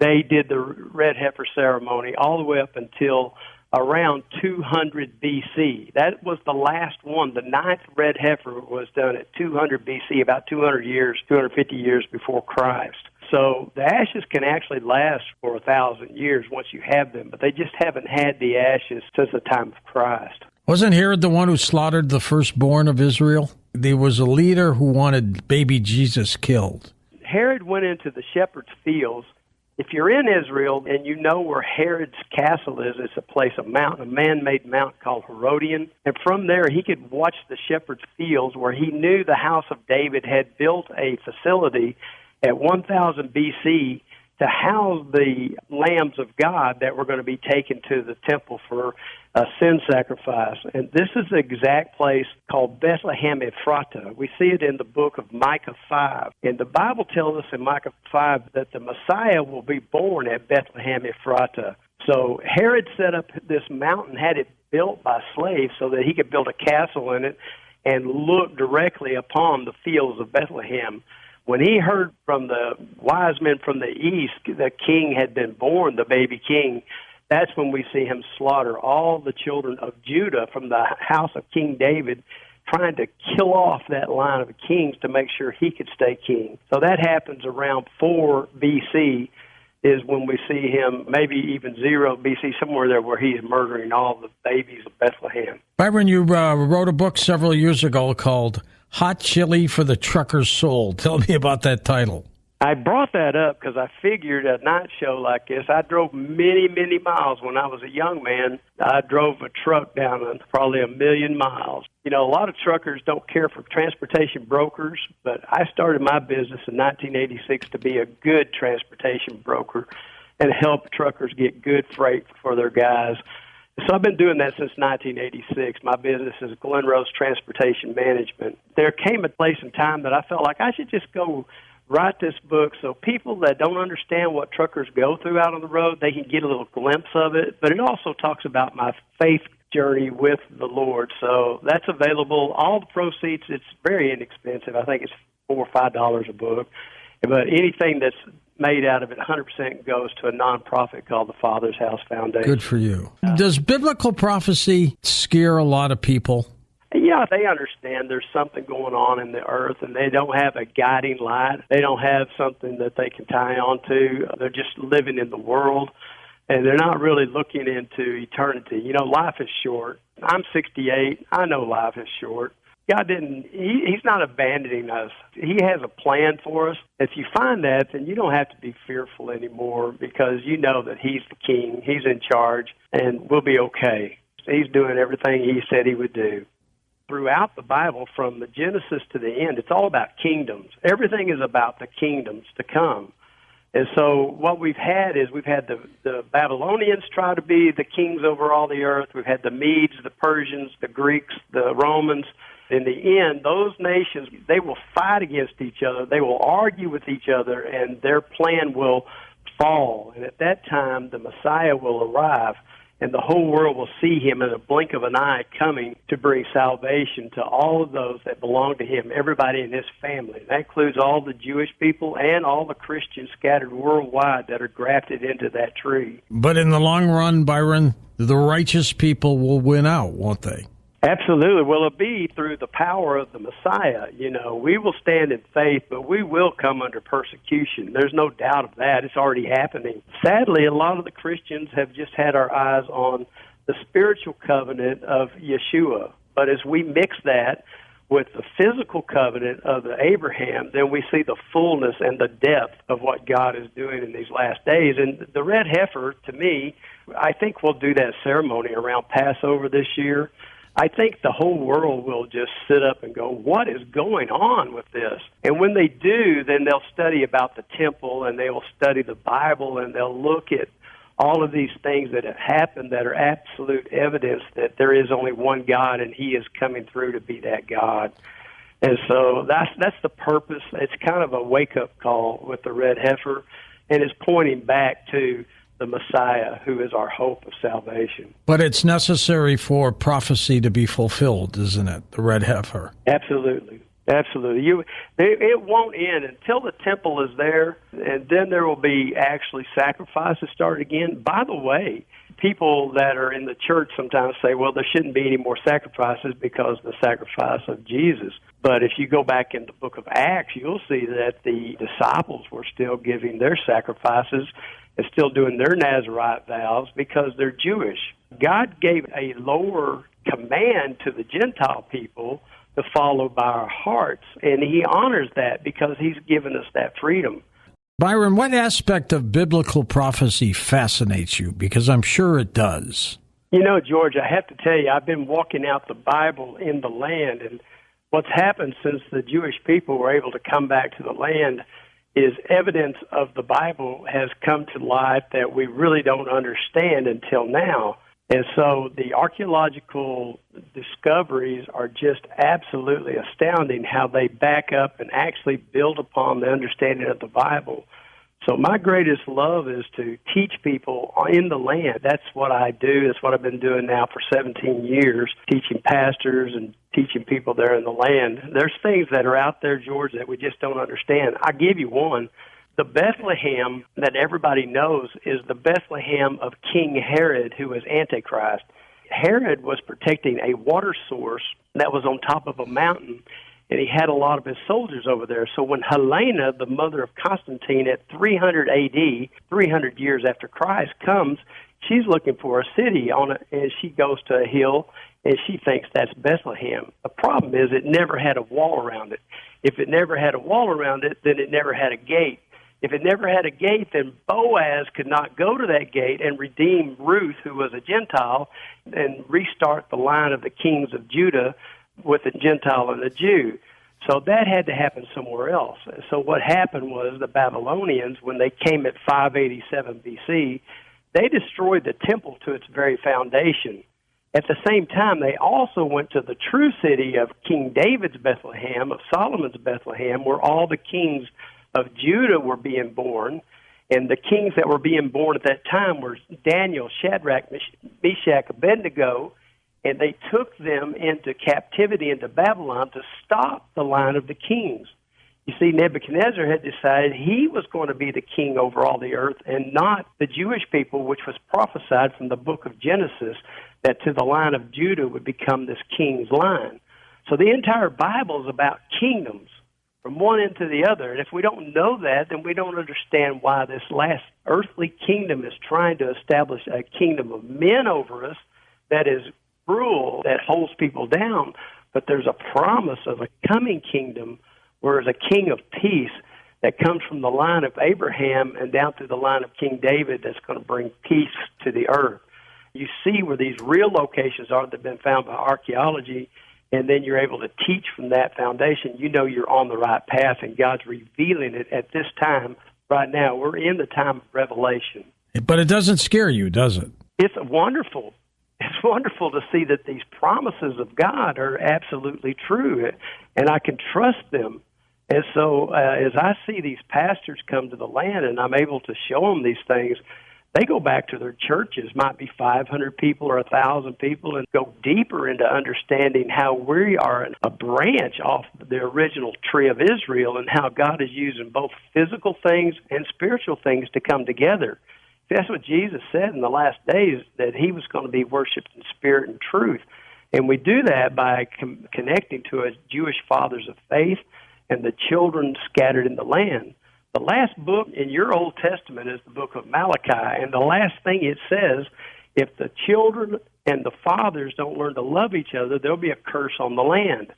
They did the red heifer ceremony all the way up until around 200 BC. That was the last one. The ninth red heifer was done at 200 BC, about 250 years before Christ. So the ashes can actually last for 1,000 years once you have them, but they just haven't had the ashes since the time of Christ. Wasn't Herod the one who slaughtered the firstborn of Israel? There was a leader who wanted baby Jesus killed. Herod went into the shepherd's fields. If you're in Israel and you know where Herod's castle is, it's a place, a mountain, a man-made mountain called Herodian. And from there, he could watch the shepherd's fields where he knew the house of David had built a facility at 1000 BC to house the lambs of God that were going to be taken to the temple for a sin sacrifice. And this is the exact place called Bethlehem Ephrata. We see it in the book of Micah 5. And the Bible tells us in Micah 5 that the Messiah will be born at Bethlehem Ephrata. So Herod set up this mountain, had it built by slaves so that he could build a castle in it and look directly upon the fields of Bethlehem. When he heard from the wise men from the east the king had been born, the baby king, that's when we see him slaughter all the children of Judah from the house of King David, trying to kill off that line of kings to make sure he could stay king. So that happens around 4 BC is when we see him, maybe even 0 BC, somewhere there where he's murdering all the babies of Bethlehem. Byron, you wrote a book several years ago called Hot Chili for the Trucker's Soul. Tell me about that title. I brought that up because I figured a night show like this, I drove many, many miles when I was a young man. I drove a truck down probably 1,000,000 miles. You know, a lot of truckers don't care for transportation brokers, but I started my business in 1986 to be a good transportation broker and help truckers get good freight for their guys. So I've been doing that since 1986. My business is Glen Rose Transportation Management. There came a place in time that I felt like I should just go write this book so people that don't understand what truckers go through out on the road, they can get a little glimpse of it. But it also talks about my faith journey with the Lord. So that's available. All the proceeds, it's very inexpensive. I think it's $4 or $5 a book. But anything that's made out of it, 100% goes to a nonprofit called the Father's House Foundation. Good for you. Does biblical prophecy scare a lot of people? Yeah, they understand there's something going on in the earth, and they don't have a guiding light. They don't have something that they can tie on to. They're just living in the world, and they're not really looking into eternity. You know, life is short. I'm 68. I know life is short. God he's not abandoning us. He has a plan for us. If you find that, then you don't have to be fearful anymore because you know that he's the king, he's in charge, and we'll be okay. He's doing everything he said he would do. Throughout the Bible, from the Genesis to the end, it's all about kingdoms. Everything is about the kingdoms to come. And so what we've had is we've had the Babylonians try to be the kings over all the earth. We've had the Medes, the Persians, the Greeks, the Romans. In the end, those nations, they will fight against each other. They will argue with each other, and their plan will fall. And at that time, the Messiah will arrive, and the whole world will see him in a blink of an eye coming to bring salvation to all of those that belong to him, everybody in his family. That includes all the Jewish people and all the Christians scattered worldwide that are grafted into that tree. But in the long run, Byron, the righteous people will win out, won't they? Absolutely. Well, it'll be through the power of the Messiah. You know, we will stand in faith, but we will come under persecution. There's no doubt of that. It's already happening. Sadly, a lot of the Christians have just had our eyes on the spiritual covenant of Yeshua. But as we mix that with the physical covenant of the Abraham, then we see the fullness and the depth of what God is doing in these last days. And the red heifer, to me, I think we'll do that ceremony around Passover this year. I think the whole world will just sit up and go, what is going on with this? And when they do, then they'll study about the temple, and they will study the Bible, and they'll look at all of these things that have happened that are absolute evidence that there is only one God, and he is coming through to be that God. And so that's the purpose. It's kind of a wake-up call with the red heifer, and it's pointing back to the Messiah, who is our hope of salvation. But it's necessary for prophecy to be fulfilled, isn't it, the red heifer? Absolutely. Absolutely. It won't end until the temple is there, and then there will be actually sacrifices start again. By the way, people that are in the church sometimes say, well, there shouldn't be any more sacrifices because of the sacrifice of Jesus. But if you go back in the book of Acts, you'll see that the disciples were still giving their sacrifices and still doing their Nazirite vows because they're Jewish. God gave a lower command to the Gentile people to follow by our hearts, and he honors that because he's given us that freedom. Byron, what aspect of biblical prophecy fascinates you? Because I'm sure it does. You know, George, I have to tell you, I've been walking out the Bible in the land, and what's happened since the Jewish people were able to come back to the land is evidence of the Bible has come to light that we really don't understand until now. And so the archaeological discoveries are just absolutely astounding how they back up and actually build upon the understanding of the Bible. So my greatest love is to teach people in the land. That's what I do. That's what I've been doing now for 17 years, teaching pastors and teaching people there in the land. There's things that are out there, George, that we just don't understand. I'll give you one. The Bethlehem that everybody knows is the Bethlehem of King Herod, who was Antichrist. Herod was protecting a water source that was on top of a mountain, and he had a lot of his soldiers over there. So when Helena, the mother of Constantine, at 300 A.D., 300 years after Christ, comes, she's looking for a city on it, and she goes to a hill, and she thinks that's Bethlehem. The problem is it never had a wall around it. If it never had a wall around it, then it never had a gate. If it never had a gate, then Boaz could not go to that gate and redeem Ruth, who was a Gentile, and restart the line of the kings of Judah with a Gentile and a Jew. So that had to happen somewhere else. So what happened was the Babylonians, when they came at 587 B.C., they destroyed the temple to its very foundation. At the same time, they also went to the true city of King David's Bethlehem, of Solomon's Bethlehem, where all the kings of Judah were being born, and the kings that were being born at that time were Daniel, Shadrach, Meshach, Abednego, and they took them into captivity into Babylon to stop the line of the kings. You see, Nebuchadnezzar had decided he was going to be the king over all the earth and not the Jewish people, which was prophesied from the book of Genesis, that to the line of Judah would become this king's line. So the entire Bible is about kingdoms, from one end to the other. And if we don't know that, then we don't understand why this last earthly kingdom is trying to establish a kingdom of men over us that is cruel, that holds people down. But there's a promise of a coming kingdom where there's a king of peace that comes from the line of Abraham and down through the line of King David that's going to bring peace to the earth. You see where these real locations are that have been found by archaeology, and then you're able to teach from that foundation. You know you're on the right path, and God's revealing it at this time. Right now, we're in the time of revelation. But it doesn't scare you, does it? It's wonderful. It's wonderful to see that these promises of God are absolutely true, and I can trust them. And so as I see these pastors come to the land and I'm able to show them these things, they go back to their churches, might be 500 people or 1,000 people, and go deeper into understanding how we are a branch off the original tree of Israel and how God is using both physical things and spiritual things to come together. That's what Jesus said in the last days, that he was going to be worshipped in spirit and truth. And we do that by connecting to a Jewish fathers of faith and the children scattered in the land. The last book in your Old Testament is the book of Malachi, and the last thing it says, if the children and the fathers don't learn to love each other, there'll be a curse on the land.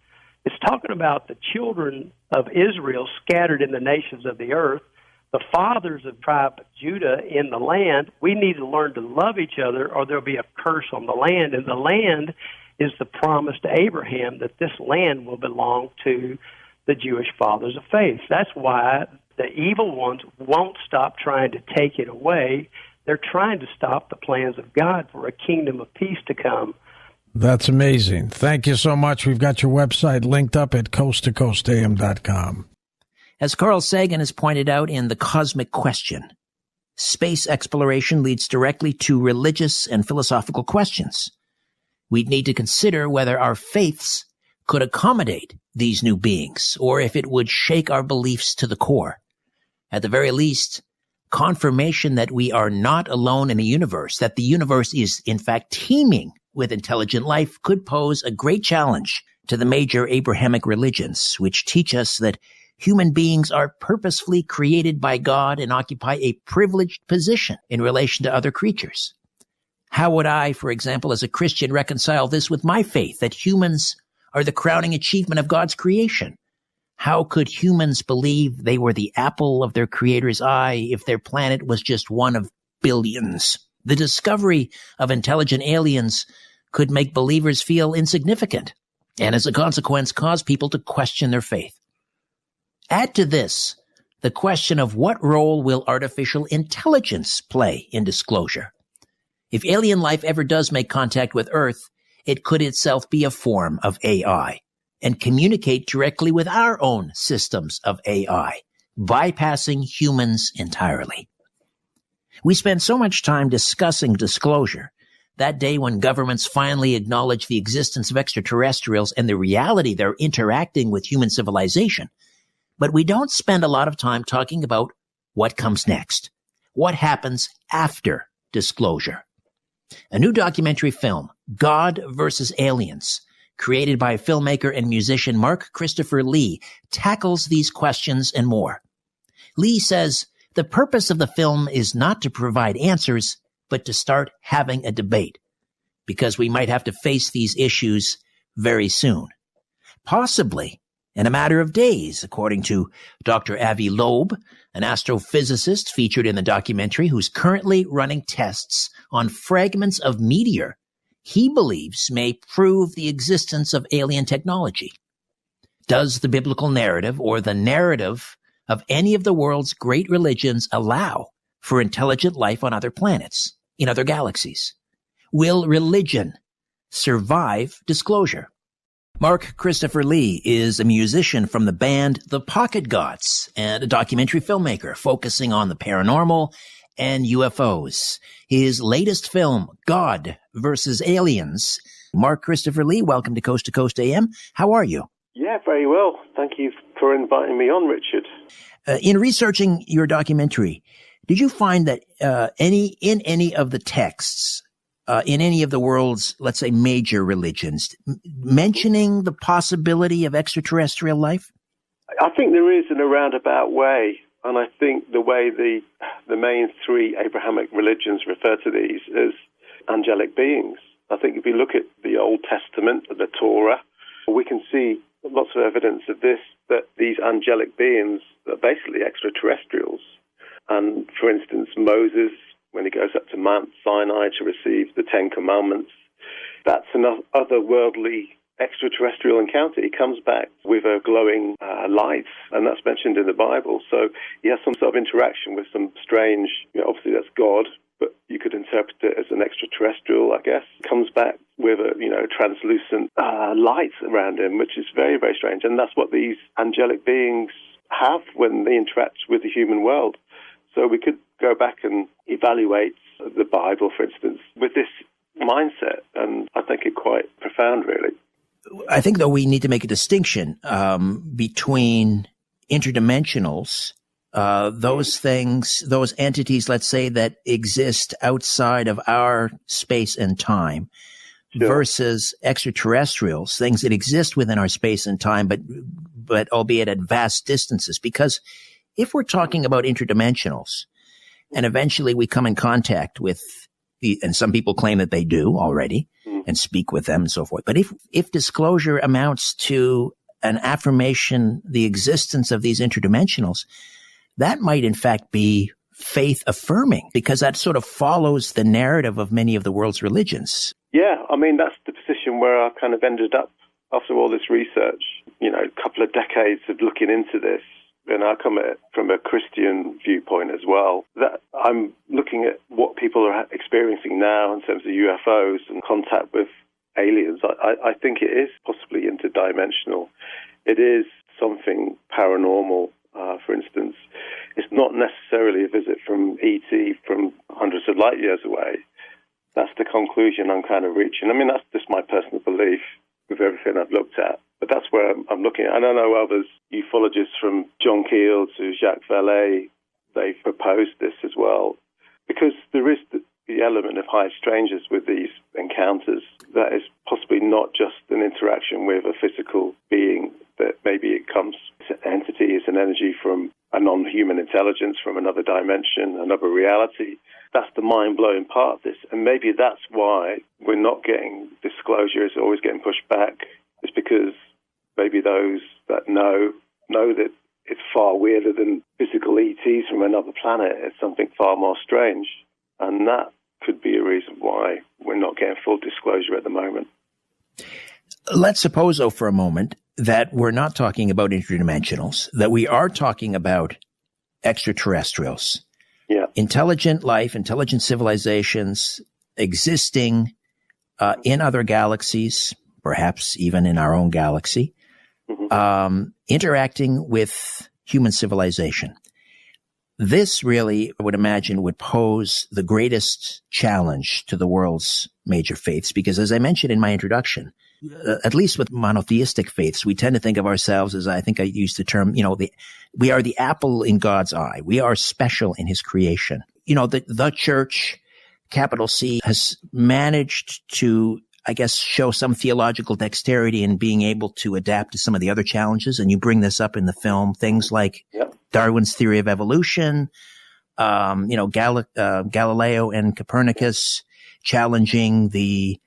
It's talking about the children of Israel scattered in the nations of the earth, the fathers of tribe of Judah in the land. We need to learn to love each other, or there'll be a curse on the land, and the land is the promise to Abraham that this land will belong to the Jewish fathers of faith. That's why the evil ones won't stop trying to take it away. They're trying to stop the plans of God for a kingdom of peace to come. That's amazing. Thank you so much. We've got your website linked up at coasttocoastam.com. As Carl Sagan has pointed out in The Cosmic Question, space exploration leads directly to religious and philosophical questions. We'd need to consider whether our faiths could accommodate these new beings, or if it would shake our beliefs to the core. At the very least, confirmation that we are not alone in the universe, that the universe is in fact teeming with intelligent life, could pose a great challenge to the major Abrahamic religions, which teach us that human beings are purposefully created by God and occupy a privileged position in relation to other creatures. How would I, for example, as a Christian, reconcile this with my faith that humans are the crowning achievement of God's creation? How could humans believe they were the apple of their creator's eye if their planet was just one of billions? The discovery of intelligent aliens could make believers feel insignificant and, as a consequence, cause people to question their faith. Add to this the question of what role will artificial intelligence play in disclosure. If alien life ever does make contact with Earth, it could itself be a form of AI and communicate directly with our own systems of AI, bypassing humans entirely. We spend so much time discussing disclosure, that day when governments finally acknowledge the existence of extraterrestrials and the reality they're interacting with human civilization. But we don't spend a lot of time talking about what comes next, what happens after disclosure. A new documentary film, God vs. Aliens, created by filmmaker and musician Mark Christopher Lee, tackles these questions and more. Lee says the purpose of the film is not to provide answers, but to start having a debate, because we might have to face these issues very soon. Possibly in a matter of days, according to Dr. Avi Loeb, an astrophysicist featured in the documentary who's currently running tests on fragments of meteor he believes may prove the existence of alien technology. Does the biblical narrative or the narrative of any of the world's great religions allow for intelligent life on other planets, in other galaxies? Will religion survive disclosure? Mark Christopher Lee is a musician from the band The Pocket Gods and a documentary filmmaker focusing on the paranormal and UFOs. His latest film, God vs. Aliens. Mark Christopher Lee, welcome to Coast AM. How are you? Yeah, very well. Thank you for inviting me on, Richard. In researching your documentary, did you find that any of the texts, in any of the world's, let's say, major religions, mentioning the possibility of extraterrestrial life? I think there is in a roundabout way. And I think the way the main three Abrahamic religions refer to these as angelic beings. I think if you look at the Old Testament, the Torah, we can see lots of evidence of this, that these angelic beings are basically extraterrestrials. And for instance, Moses, when he goes up to Mount Sinai to receive the Ten Commandments, that's an otherworldly extraterrestrial encounter. He comes back with a glowing light, and that's mentioned in the Bible. So he has some sort of interaction with some strange, obviously that's God, but you could interpret it as an extraterrestrial, I guess. Comes back with a, translucent light around him, which is very, very strange. And that's what these angelic beings have when they interact with the human world. So we could go back and evaluate the Bible, for instance, with this mindset, and I think it's quite profound, really. I think, though, we need to make a distinction between interdimensionals, those things, those entities, let's say, that exist outside of our space and time, sure, versus extraterrestrials, things that exist within our space and time, but albeit at vast distances. Because if we're talking about interdimensionals, and eventually we come in contact with and some people claim that they do already and speak with them and so forth. But if disclosure amounts to an affirmation, the existence of these interdimensionals, that might in fact be faith affirming, because that sort of follows the narrative of many of the world's religions. Yeah, I mean, that's the position where I kind of ended up after all this research, a couple of decades of looking into this. And I come at it from a Christian viewpoint as well, that I'm looking at what people are experiencing now in terms of UFOs and contact with aliens. I think it is possibly interdimensional. It is something paranormal, for instance. It's not necessarily a visit from ET from hundreds of light years away. That's the conclusion I'm kind of reaching. I mean, that's just my personal belief with everything I've looked at. But that's where I'm looking at. I don't know others, ufologists from John Keel to Jacques Vallée, they've proposed this as well, because there is the element of high strangers with these encounters. That is possibly not just an interaction with a physical being, that maybe it comes, it's an entity, it's an energy from a non-human intelligence, from another dimension, another reality. That's the mind-blowing part of this. And maybe that's why we're not getting disclosure, it's always getting pushed back. It's because maybe those that know that it's far weirder than physical ETs from another planet. It's something far more strange. And that could be a reason why we're not getting full disclosure at the moment. Let's suppose, though, for a moment, that we're not talking about interdimensionals, that we are talking about extraterrestrials. Yeah. Intelligent life, intelligent civilizations existing in other galaxies, perhaps even in our own galaxy, interacting with human civilization. This really, I would imagine, would pose the greatest challenge to the world's major faiths, because as I mentioned in my introduction, at least with monotheistic faiths, we tend to think of ourselves as, I think I used the term, we are the apple in God's eye. We are special in his creation. The church, capital C, has managed to, I guess, show some theological dexterity in being able to adapt to some of the other challenges. And you bring this up in the film, things like Darwin's theory of evolution, Galileo and Copernicus challenging the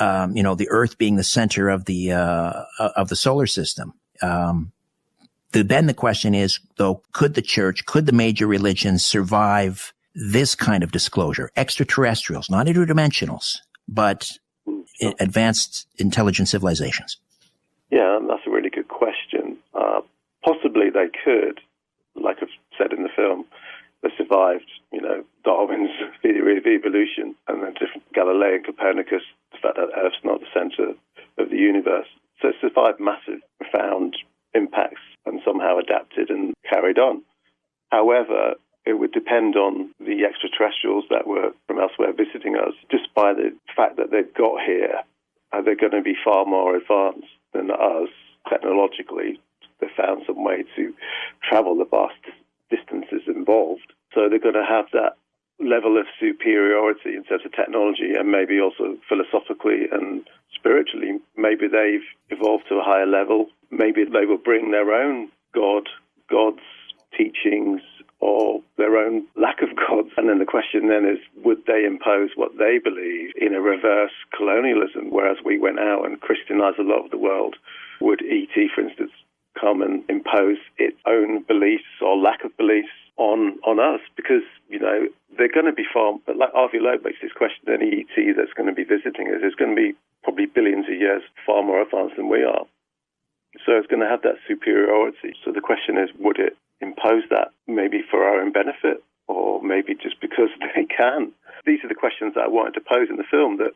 Earth being the center of the solar system. Then the question is, though, could the major religions survive this kind of disclosure? Extraterrestrials, not interdimensionals, but advanced intelligent civilizations. Yeah, that's a really good question. Possibly they could, like I've said in the film, they survived, Darwin's theory of evolution, and then Galileo and Copernicus, the fact that Earth's not the center of the universe. So it survived massive, profound impacts and somehow adapted and carried on. However, it would depend on the extraterrestrials that were from elsewhere visiting us. Just by the fact that they've got here, they're going to be far more advanced than us technologically. They found some way to travel the vast distances involved. So they're going to have that level of superiority in terms of technology, and maybe also philosophically and spiritually. Maybe they've evolved to a higher level. Maybe they will bring their own God's teachings, or their own lack of gods. And then the question then is, would they impose what they believe in a reverse colonialism, whereas we went out and Christianized a lot of the world? Would ET, for instance, come and impose its own beliefs or lack of beliefs on us? Because, they're going to be far, but like Harvey Loeb makes this question, any ET that's going to be visiting us is going to be probably billions of years far more advanced than we are. So it's going to have that superiority. So the question is, would it impose that maybe for our own benefit, or maybe just because they can? These are the questions that I wanted to pose in the film that,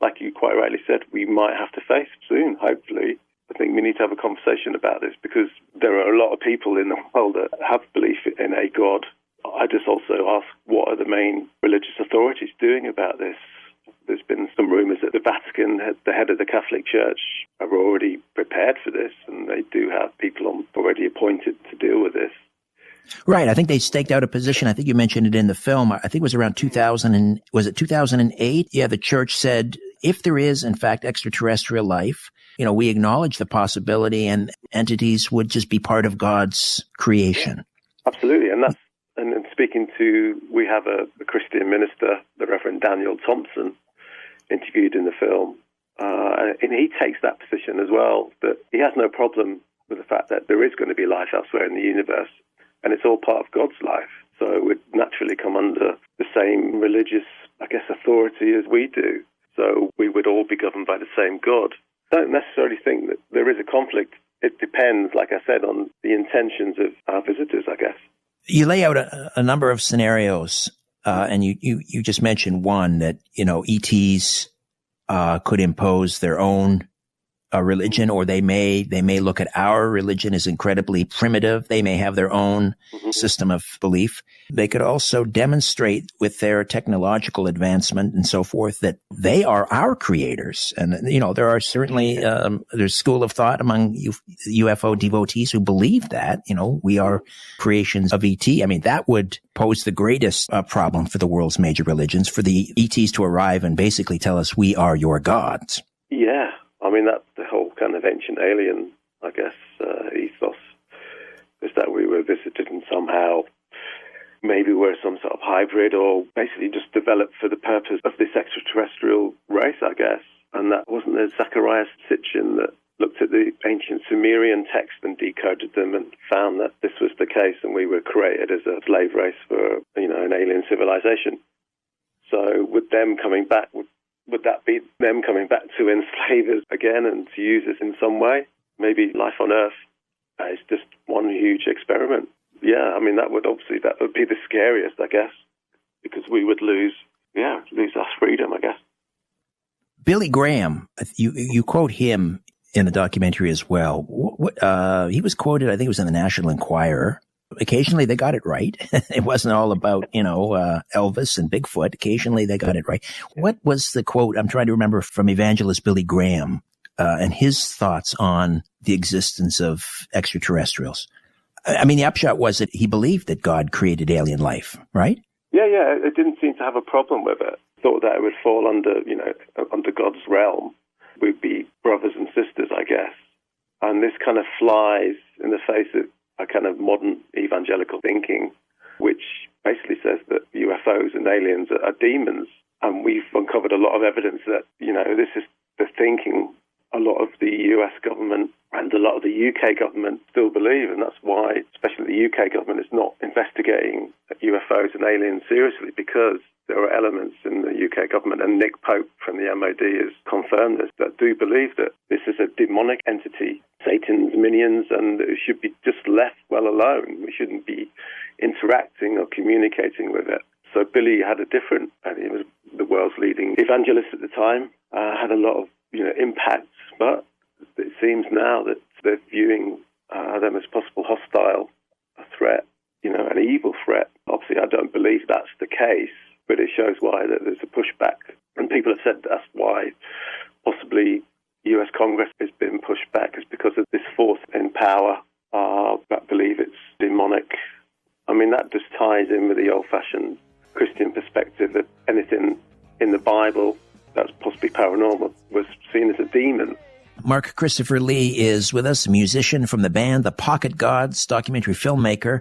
like you quite rightly said, we might have to face soon, hopefully. I think we need to have a conversation about this, because there are a lot of people in the world that have belief in a God. I just also ask, what are the main religious authorities doing about this? There's been some rumours that the Vatican, the head of the Catholic Church, are already prepared for this, and they do have people already appointed to deal with this. Right. I think they staked out a position. I think you mentioned it in the film. I think it was around 2008? Yeah, the church said, if there is, in fact, extraterrestrial life, we acknowledge the possibility, and entities would just be part of God's creation. Absolutely. And speaking to, we have a Christian minister, the Reverend Daniel Thompson, interviewed in the film, and he takes that position as well, that he has no problem with the fact that there is going to be life elsewhere in the universe, and it's all part of God's life. So it would naturally come under the same religious, authority as we do. So we would all be governed by the same God. I don't necessarily think that there is a conflict. It depends, like I said, on the intentions of our visitors, I guess. You lay out a number of scenarios, and you just mentioned one that, ETs could impose their own a religion, or they may look at our religion as incredibly primitive. They may have their own system of belief. They could also demonstrate with their technological advancement and so forth that they are our creators. And, there are certainly, there's school of thought among UFO devotees who believe that, we are creations of ET. I mean, that would pose the greatest problem for the world's major religions, for the ETs to arrive and basically tell us we are your gods. Yeah. I mean, that's the whole kind of ancient alien, I guess, ethos, is that we were visited and somehow maybe we're some sort of hybrid or basically just developed for the purpose of this extraterrestrial race, I guess. And that wasn't the Zacharias Sitchin that looked at the ancient Sumerian text and decoded them and found that this was the case and we were created as a slave race for, an alien civilization. So with them coming back, would that be them coming back to enslave us again and to use us in some way? Maybe life on Earth is just one huge experiment. Yeah, I mean, that would be the scariest, I guess, because we would lose our freedom, I guess. Billy Graham, you quote him in the documentary as well. He was quoted, I think it was in the National Enquirer. Occasionally they got it right. It wasn't all about, Elvis and Bigfoot. Occasionally they got it right. What was the quote? I'm trying to remember, from evangelist Billy Graham and his thoughts on the existence of extraterrestrials. I mean, the upshot was that he believed that God created alien life, right? Yeah. It didn't seem to have a problem with it. Thought that it would fall under God's realm. We'd be brothers and sisters, I guess. And this kind of flies in the face of a kind of modern evangelical thinking, which basically says that UFOs and aliens are demons. And we've uncovered a lot of evidence that, this is the thinking a lot of the US government and a lot of the UK government still believe. And that's why, especially the UK government, is not investigating UFOs and aliens seriously, because there are elements in the UK government, and Nick Pope from the MOD has confirmed this, that do believe that this is a demonic entity, Satan's minions, and it should be just left well alone. We shouldn't be interacting or communicating with it. So Billy had a different, and he was the world's leading evangelist at the time, had a lot of impact, but it seems now that they're viewing them as possible hostile, a threat, an evil threat. Obviously, I don't believe that's the case, but it shows why that there's a pushback. And people have said that's why possibly US Congress has been pushed back, is because of this force in power that believe it's demonic. I mean, that just ties in with the old-fashioned Christian perspective that anything in the Bible that's possibly paranormal was seen as a demon. Mark Christopher Lee is with us, a musician from the band The Pocket Gods, documentary filmmaker,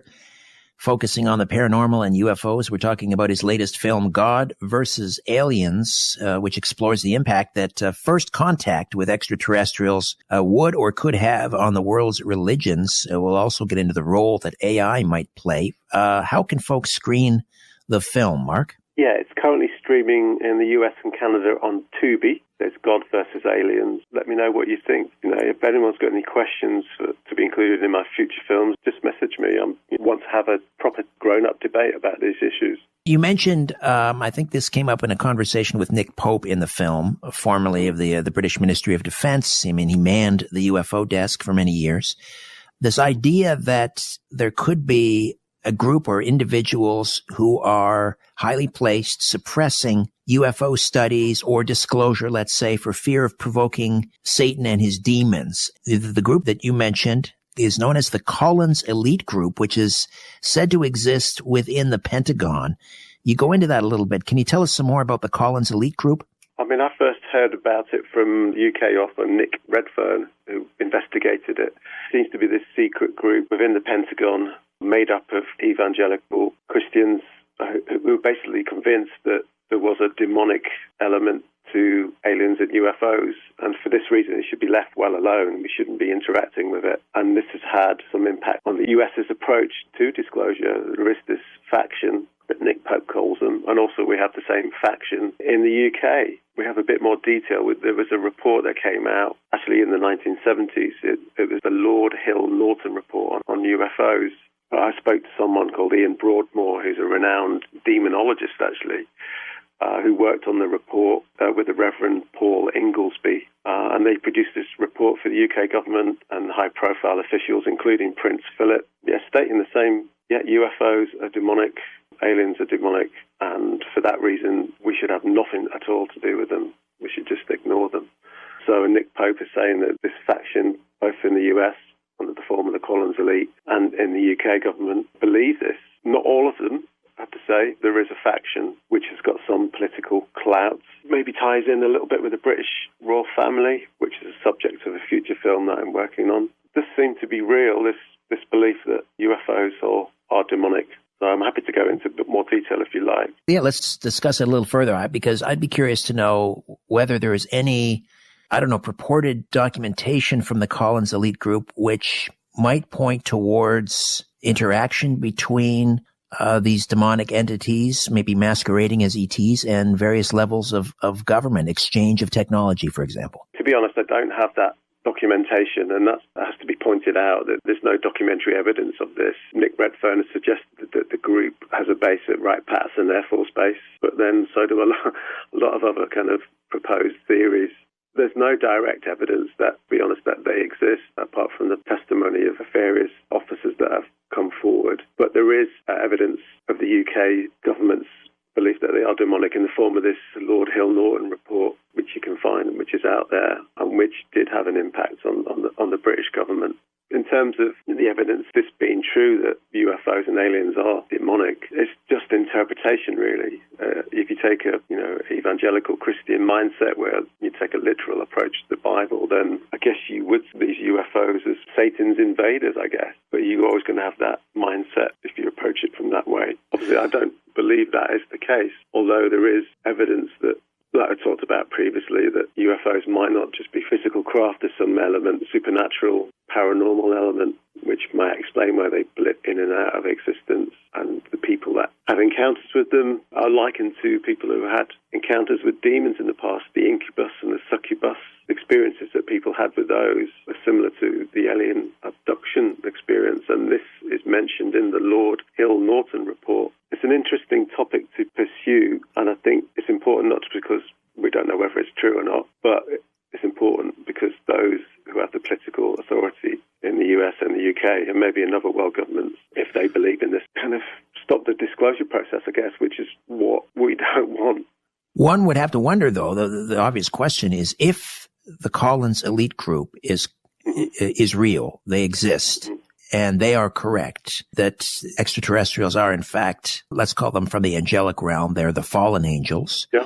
focusing on the paranormal and UFOs. We're talking about his latest film, God versus Aliens, which explores the impact that first contact with extraterrestrials would or could have on the world's religions. We'll also get into the role that AI might play. How can folks screen the film, Mark? Yeah, it's currently streaming in the US and Canada on Tubi. There's God versus Aliens. Let me know what you think. If anyone's got any questions to be included in my future films, just message me. I want to have a proper grown-up debate about these issues. You mentioned, I think this came up in a conversation with Nick Pope in the film, formerly of the British Ministry of Defense. I mean, he manned the UFO desk for many years. This idea that there could be a group or individuals who are highly placed, suppressing UFO studies or disclosure, let's say, for fear of provoking Satan and his demons. The group that you mentioned is known as the Collins Elite Group, which is said to exist within the Pentagon. You go into that a little bit. Can you tell us some more about the Collins Elite Group? I mean, I first heard about it from UK author Nick Redfern, who investigated it. It seems to be this secret group within the Pentagon made up of evangelical Christians who were basically convinced that there was a demonic element to aliens and UFOs, and for this reason it should be left well alone. We shouldn't be interacting with it. And this has had some impact on the US's approach to disclosure. There is this faction that Nick Pope calls them, and also we have the same faction in the UK. We have a bit more detail. There was a report that came out actually in the 1970s. It was the Lord Hill Norton report on UFOs. I spoke to someone called Ian Broadmoor, who's a renowned demonologist, actually, who worked on the report with the Reverend Paul Inglesby. And they produced this report for the UK government and high-profile officials, including Prince Philip, stating the same, UFOs are demonic, aliens are demonic, and for that reason, we should have nothing at all to do with them. We should just ignore them. So Nick Pope is saying that this faction, both in the US, under the form of the Collins elite, and in the UK government, believe this. Not all of them, I have to say. There is a faction which has got some political clout. Maybe ties in a little bit with the British royal family, which is a subject of a future film that I'm working on. This seems to be real, this belief that UFOs are demonic. So I'm happy to go into a bit more detail if you like. Yeah, let's discuss it a little further, because I'd be curious to know whether there is any, purported documentation from the Collins elite group which might point towards interaction between these demonic entities, maybe masquerading as ETs, and various levels of government, exchange of technology, for example. To be honest, I don't have that documentation, and that has to be pointed out, that there's no documentary evidence of this. Nick Redfern has suggested that the group has a base at Wright-Patterson Air Force Base, but then so do a lot of other kind of proposed theories. There's no direct evidence that, to be honest, that they exist, apart from the testimony of various officers that have come forward. But there is evidence of the UK government's belief that they are demonic in the form of this Lord Hill Norton report, which you can find and which is out there, and which did have an impact on the British government. In terms of the evidence, this being true, that UFOs and aliens are demonic, it's just interpretation, really. If you take a evangelical Christian mindset where you take a literal approach to the Bible, then I guess you would see these UFOs as Satan's invaders, I guess. But you're always going to have that mindset if you approach it from that way. Obviously, I don't believe that is the case, although there is evidence that I talked about previously, that UFOs might not just be physical craft. There's some element, supernatural, paranormal element, which might explain why they blip in and out of existence. And the people that have encounters with them are likened to people who had encounters with demons in the past. The incubus and the succubus experiences that people had with those are similar to the alien abduction experience. And this is mentioned in the Lord Hill Norton report. It's an interesting topic to pursue, and I think it's important not just because we don't know whether it's true or not, but it's important because those who have the political authority in the US and the UK, and maybe in other world governments, if they believe in this, kind of stop the disclosure process, I guess, which is what we don't want. One would have to wonder, though, the obvious question is, if the Collins elite group is real, they exist, and they are correct, that extraterrestrials are, in fact, let's call them from the angelic realm, they're the fallen angels. Yeah.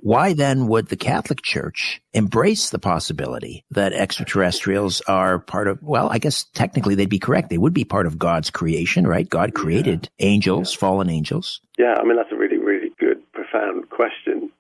Why then would the Catholic Church embrace the possibility that extraterrestrials are part of, well, I guess technically they'd be correct. They would be part of God's creation, right? God created angels, fallen angels. Yeah, I mean, that's a really, really good, profound question.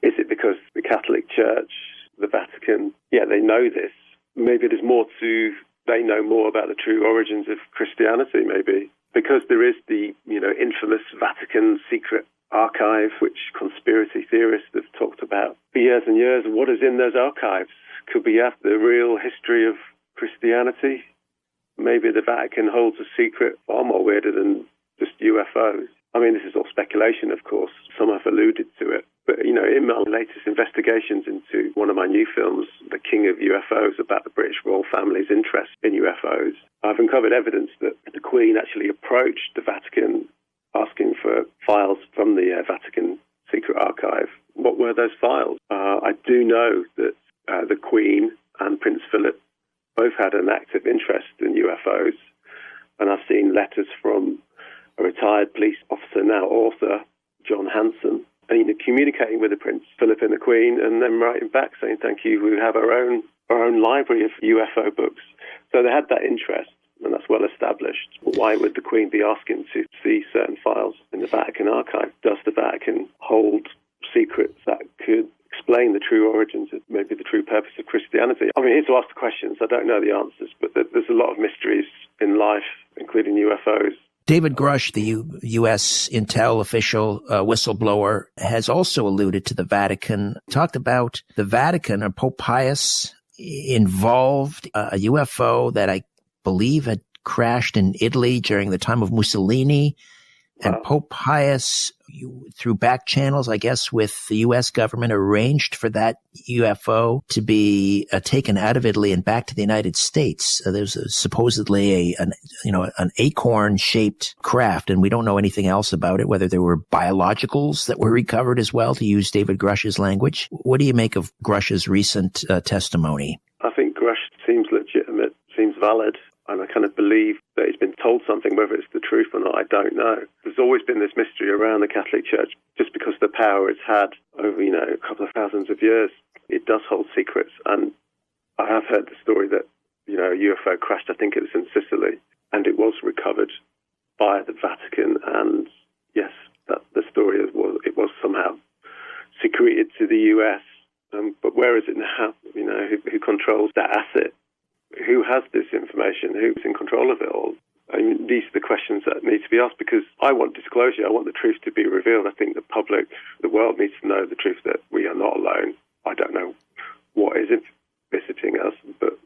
Is it because the Catholic Church, the Vatican, they know this? Maybe there's more to, they know more about the true origins of Christianity, maybe. Because there is the, infamous Vatican secret archive, which conspiracy theorists have talked about for years and years. What is in those archives? Could we have the real history of Christianity? Maybe the Vatican holds a secret far more weirder than just UFOs. I mean, this is all speculation, of course. Some have alluded to it. But, in my latest investigations into one of my new films, The King of UFOs, about the British royal family's interest in UFOs, I've uncovered evidence that the Queen actually approached the Vatican asking for files from the Vatican secret archive. What were those files? I do know that the Queen and Prince Philip both had an active interest in UFOs, and I've seen letters from a retired police officer, now author, John Hanson, and communicating with the Prince Philip and the Queen, and then writing back saying, thank you, we have our own library of UFO books. So they had that interest, and that's well established. Why would the Queen be asking to see certain files in the Vatican archive? Does the Vatican hold secrets that could explain the true origins of maybe the true purpose of Christianity? I mean, here's to ask the questions. I don't know the answers, but there's a lot of mysteries in life, including UFOs. David Grush, the U.S. intel official whistleblower, has also alluded to the Vatican, talked about the Vatican or Pope Pius involved a UFO that I believe had crashed in Italy during the time of Mussolini, And Pope Pius, through back channels, I guess, with the U.S. government, arranged for that UFO to be taken out of Italy and back to the United States. There's supposedly an acorn-shaped craft, and we don't know anything else about it, whether there were biologicals that were recovered as well, to use David Grush's language. What do you make of Grush's recent testimony? I think Grush seems legitimate, seems valid. And I kind of believe that he's been told something, whether it's the truth or not, I don't know. There's always been this mystery around the Catholic Church, just because of the power it's had over, a couple of thousands of years. It does hold secrets. And I have heard the story that, a UFO crashed, I think it was in Sicily, and it was recovered by the Vatican. And yes, the story was it was somehow secreted to the US. But where is it now? Who controls that asset? Who has this information? Who's in control of it all? I mean, these are the questions that need to be asked, because I want disclosure. I want the truth to be revealed. I think the public, the world needs to know the truth, that we are not alone. I don't know what is visiting us, but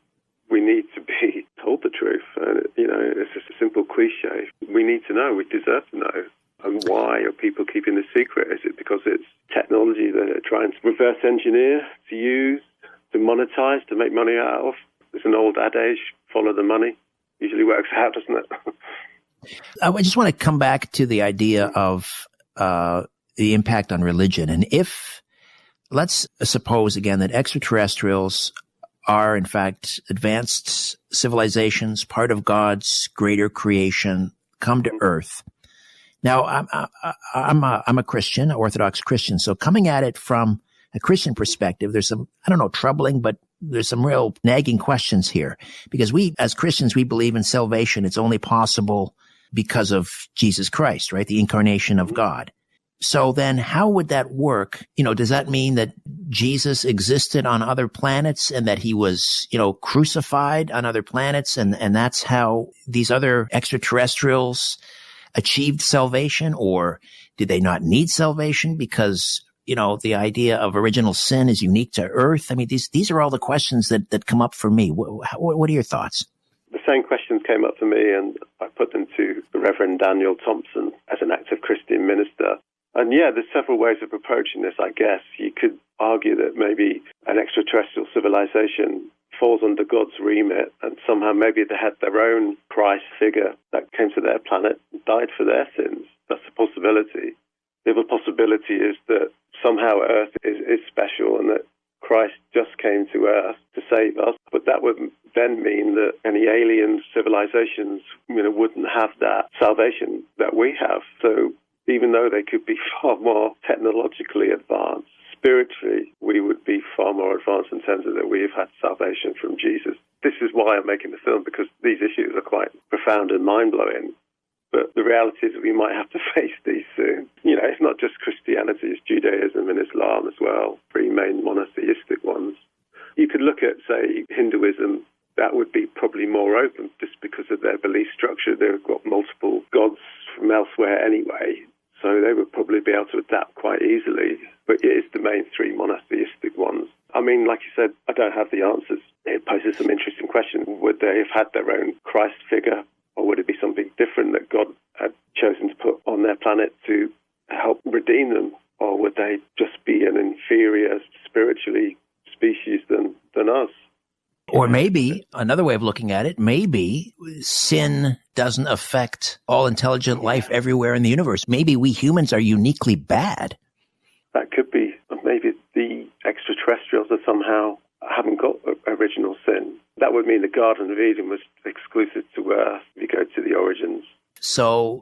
we need to be told the truth. And, it's just a simple cliche. We need to know. We deserve to know. And why are people keeping this secret? Is it because it's technology that they're trying to reverse engineer, to use, to monetize, to make money out of? It's an old adage, follow the money. Usually works out, doesn't it? I just want to come back to the idea of the impact on religion. And if, let's suppose again, that extraterrestrials are in fact advanced civilizations, part of God's greater creation, come to Earth. Now, I'm a Christian, Orthodox Christian, so coming at it from a Christian perspective, there's some, troubling, but there's some real nagging questions here, because we, as Christians, we believe in salvation. It's only possible because of Jesus Christ, right? The incarnation of God. So then how would that work? Does that mean that Jesus existed on other planets and that he was, crucified on other planets? And that's how these other extraterrestrials achieved salvation? Or did they not need salvation because the idea of original sin is unique to Earth? I mean, these are all the questions that come up for me. What are your thoughts? The same questions came up for me, and I put them to the Reverend Daniel Thompson as an active Christian minister. And yeah, there's several ways of approaching this, I guess. You could argue that maybe an extraterrestrial civilization falls under God's remit, and somehow maybe they had their own Christ figure that came to their planet and died for their sins. That's a possibility. The other possibility is that somehow Earth is special and that Christ just came to Earth to save us. But that would then mean that any alien civilizations, wouldn't have that salvation that we have. So even though they could be far more technologically advanced, spiritually, we would be far more advanced in terms of that we have had salvation from Jesus. This is why I'm making the film, because these issues are quite profound and mind-blowing. But the reality is we might have to face these soon. It's not just Christianity, it's Judaism and Islam as well, three main monotheistic ones. You could look at, say, Hinduism. That would be probably more open just because of their belief structure. They've got multiple gods from elsewhere anyway, so they would probably be able to adapt quite easily. But it is the main three monotheistic ones. I mean, like you said, I don't have the answers. It poses some interesting questions. Would they have had their own Christ figure? Or would it be something different that God had chosen to put on their planet to help redeem them? Or would they just be an inferior spiritually species than us? Or maybe, another way of looking at it, maybe sin doesn't affect all intelligent life everywhere in the universe. Maybe we humans are uniquely bad. That could be. Maybe the extraterrestrials are somehow haven't got original sin. That would mean the Garden of Eden was exclusive to Earth if you go to the origins. So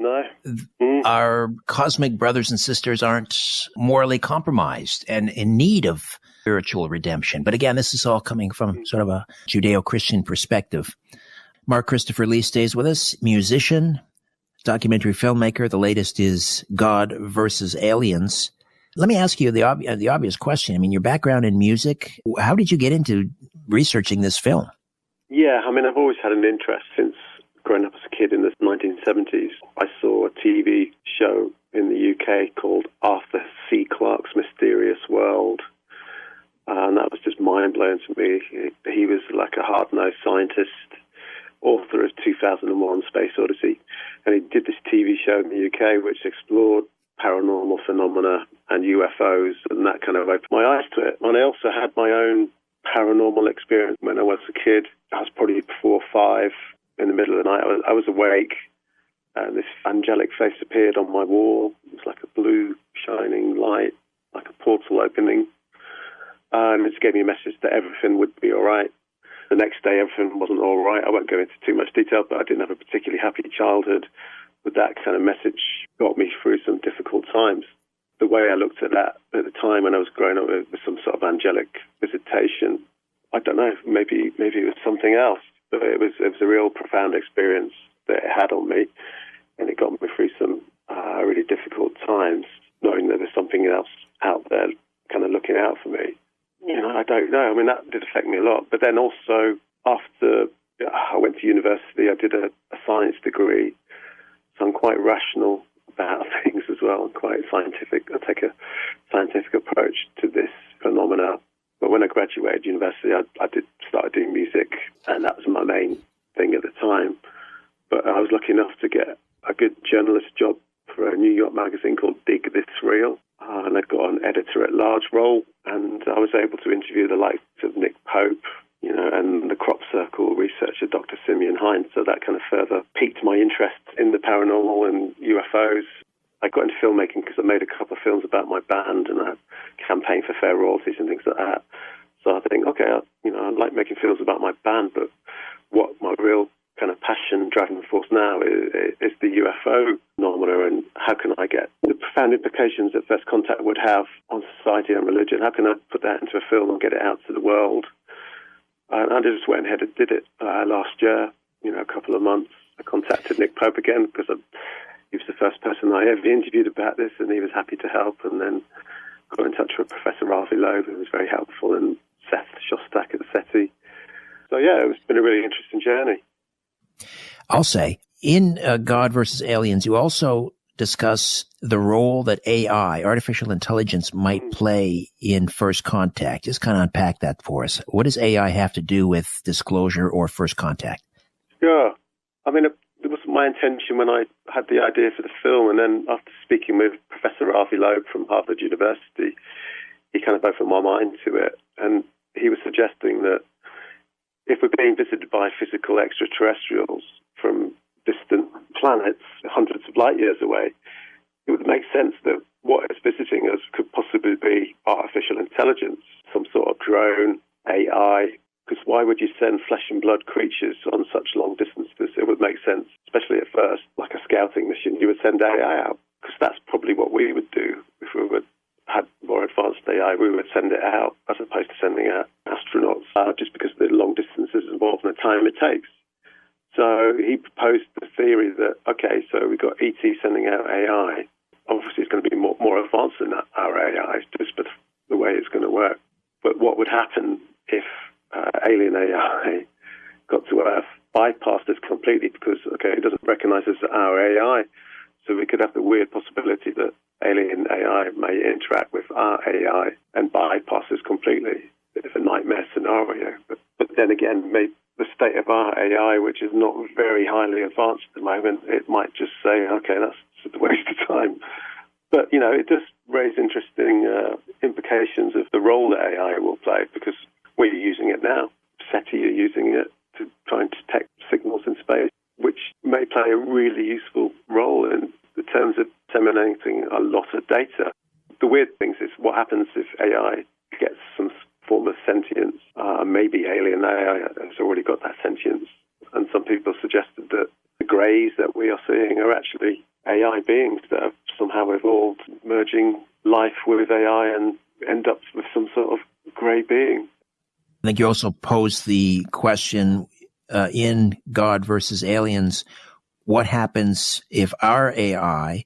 our cosmic brothers and sisters aren't morally compromised and in need of spiritual redemption. But again, this is all coming from sort of a Judeo-Christian perspective. Mark Christopher Lee stays with us, musician, documentary filmmaker. The latest is God versus Aliens. Let me ask you the obvious question. I mean, your background in music, how did you get into researching this film? Yeah, I mean, I've always had an interest since growing up as a kid in the 1970s. I saw a TV show in the UK called Arthur C. Clarke's Mysterious World, and that was just mind-blowing to me. He was like a hard-nosed scientist, author of 2001 Space Odyssey, and he did this TV show in the UK which explored paranormal phenomena and UFOs, and that kind of opened my eyes to it. And I also had my own paranormal experience when I was a kid. I was probably 4 or 5 in the middle of the night. I was awake, and this angelic face appeared on my wall. It was like a blue shining light, like a portal opening. And it just gave me a message that everything would be all right. The next day, everything wasn't all right. I won't go into too much detail, but I didn't have a particularly happy childhood. But that kind of message got me through some difficult times. The way I looked at that at the time when I was growing up with some sort of angelic visitation, I don't know, maybe it was something else, but it was a real profound experience that it had on me, and it got me through some really difficult times, knowing that there's something else out there kind of looking out for me. I don't know. I mean, that did affect me a lot. But then also, after I went to university, I did a science degree, so I'm quite rational about things as well. I'm quite scientific. I take a scientific approach to this phenomena. But when I graduated university, I started doing music, and that was my main thing at the time. But I was lucky enough to get a good journalist job for a New York magazine called Dig This Real, and I got an editor-at-large role, and I was able to interview the likes of Nick Pope, and the Crop Circle researcher Dr. Simeon Hines, so that kind of further piqued my interest in the paranormal and UFOs. I got into filmmaking because I made a couple of films about my band, and I campaigned for fair royalties and things like that. So I think, okay, I like making films about my band, but what my real kind of passion, driving force now is the UFO phenomena, and how can I get the profound implications that First Contact would have on society and religion? How can I put that into a film and get it out to the world? And I just went ahead and did it last year, a couple of months. I contacted Nick Pope again because he was the first person I ever interviewed about this, and he was happy to help. And then got in touch with Professor Ravi Loeb, who was very helpful, and Seth Shostak at the SETI. So, yeah, it's been a really interesting journey. I'll say, in God versus Aliens, you also discuss the role that AI, artificial intelligence, might play in First Contact. Just kind of unpack that for us. What does AI have to do with disclosure or First Contact? Sure. I mean, it wasn't my intention when I had the idea for the film, and then after speaking with Professor Ravi Loeb from Harvard University, he kind of opened my mind to it, and he was suggesting that if we're being visited by physical extraterrestrials from distant planets hundreds of light years away, it would make sense that what is visiting us could possibly be artificial intelligence, some sort of drone, AI, because why would you send flesh and blood creatures on such long distances? It would make sense, especially at first, like a scouting mission, you would send AI out, because that's probably what we would do if we had more advanced AI. We would send it out as opposed to sending out astronauts, just because of the long distances involved and the time it takes. So he proposed the theory that, okay, so we've got ET sending out AI. Obviously, it's going to be more advanced than our AI, just for the way it's going to work. But what would happen if alien AI got to Earth, bypassed us completely because, okay, it doesn't recognize us as our AI? So we could have the weird possibility that alien AI may interact with our AI and bypass us completely. It's a nightmare scenario. But then again, maybe the state of our AI, which is not very highly advanced at the moment, it might just say, okay, that's just a waste of time. But, it does raise interesting implications of the role that AI will play, because we're using it now. SETI are using it to try and detect signals in space, which may play a really useful role in terms of disseminating a lot of data. The weird thing is what happens if AI gets some form of sentience. Maybe alien AI has already got that sentience. And some people suggested that the greys that we are seeing are actually AI beings that have somehow evolved, merging life with AI and end up with some sort of grey being. I think you also posed the question in God versus Aliens, what happens if our AI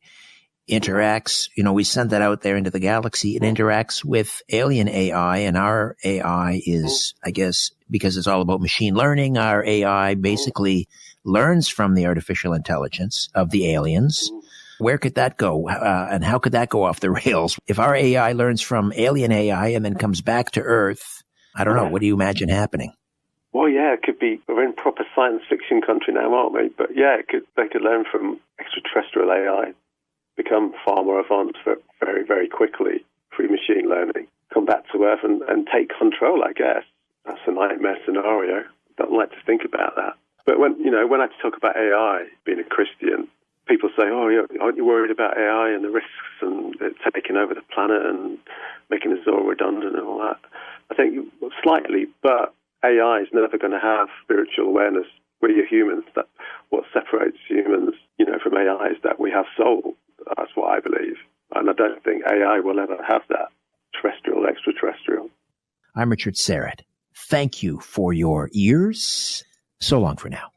interacts, we send that out there into the galaxy, it interacts with alien AI, and our AI is, I guess, because it's all about machine learning, our AI basically learns from the artificial intelligence of the aliens. Where could that go? And how could that go off the rails? If our AI learns from alien AI and then comes back to Earth, I don't know. What do you imagine happening? Well, yeah, it could be. We're in proper science fiction country now, aren't we? But yeah, they could learn from extraterrestrial AI, become far more advanced very, very quickly through machine learning, come back to Earth and take control, I guess. That's a nightmare scenario. Don't like to think about that. But when I talk about AI, being a Christian, people say, "Oh, aren't you worried about AI and the risks and it taking over the planet and making us all redundant and all that?" I think slightly, but AI is never going to have spiritual awareness. We're humans. That what separates humans, from AI is that we have soul. That's what I believe, and I don't think AI will ever have that. Terrestrial, extraterrestrial. I'm Richard Serrett. Thank you for your ears. So long for now.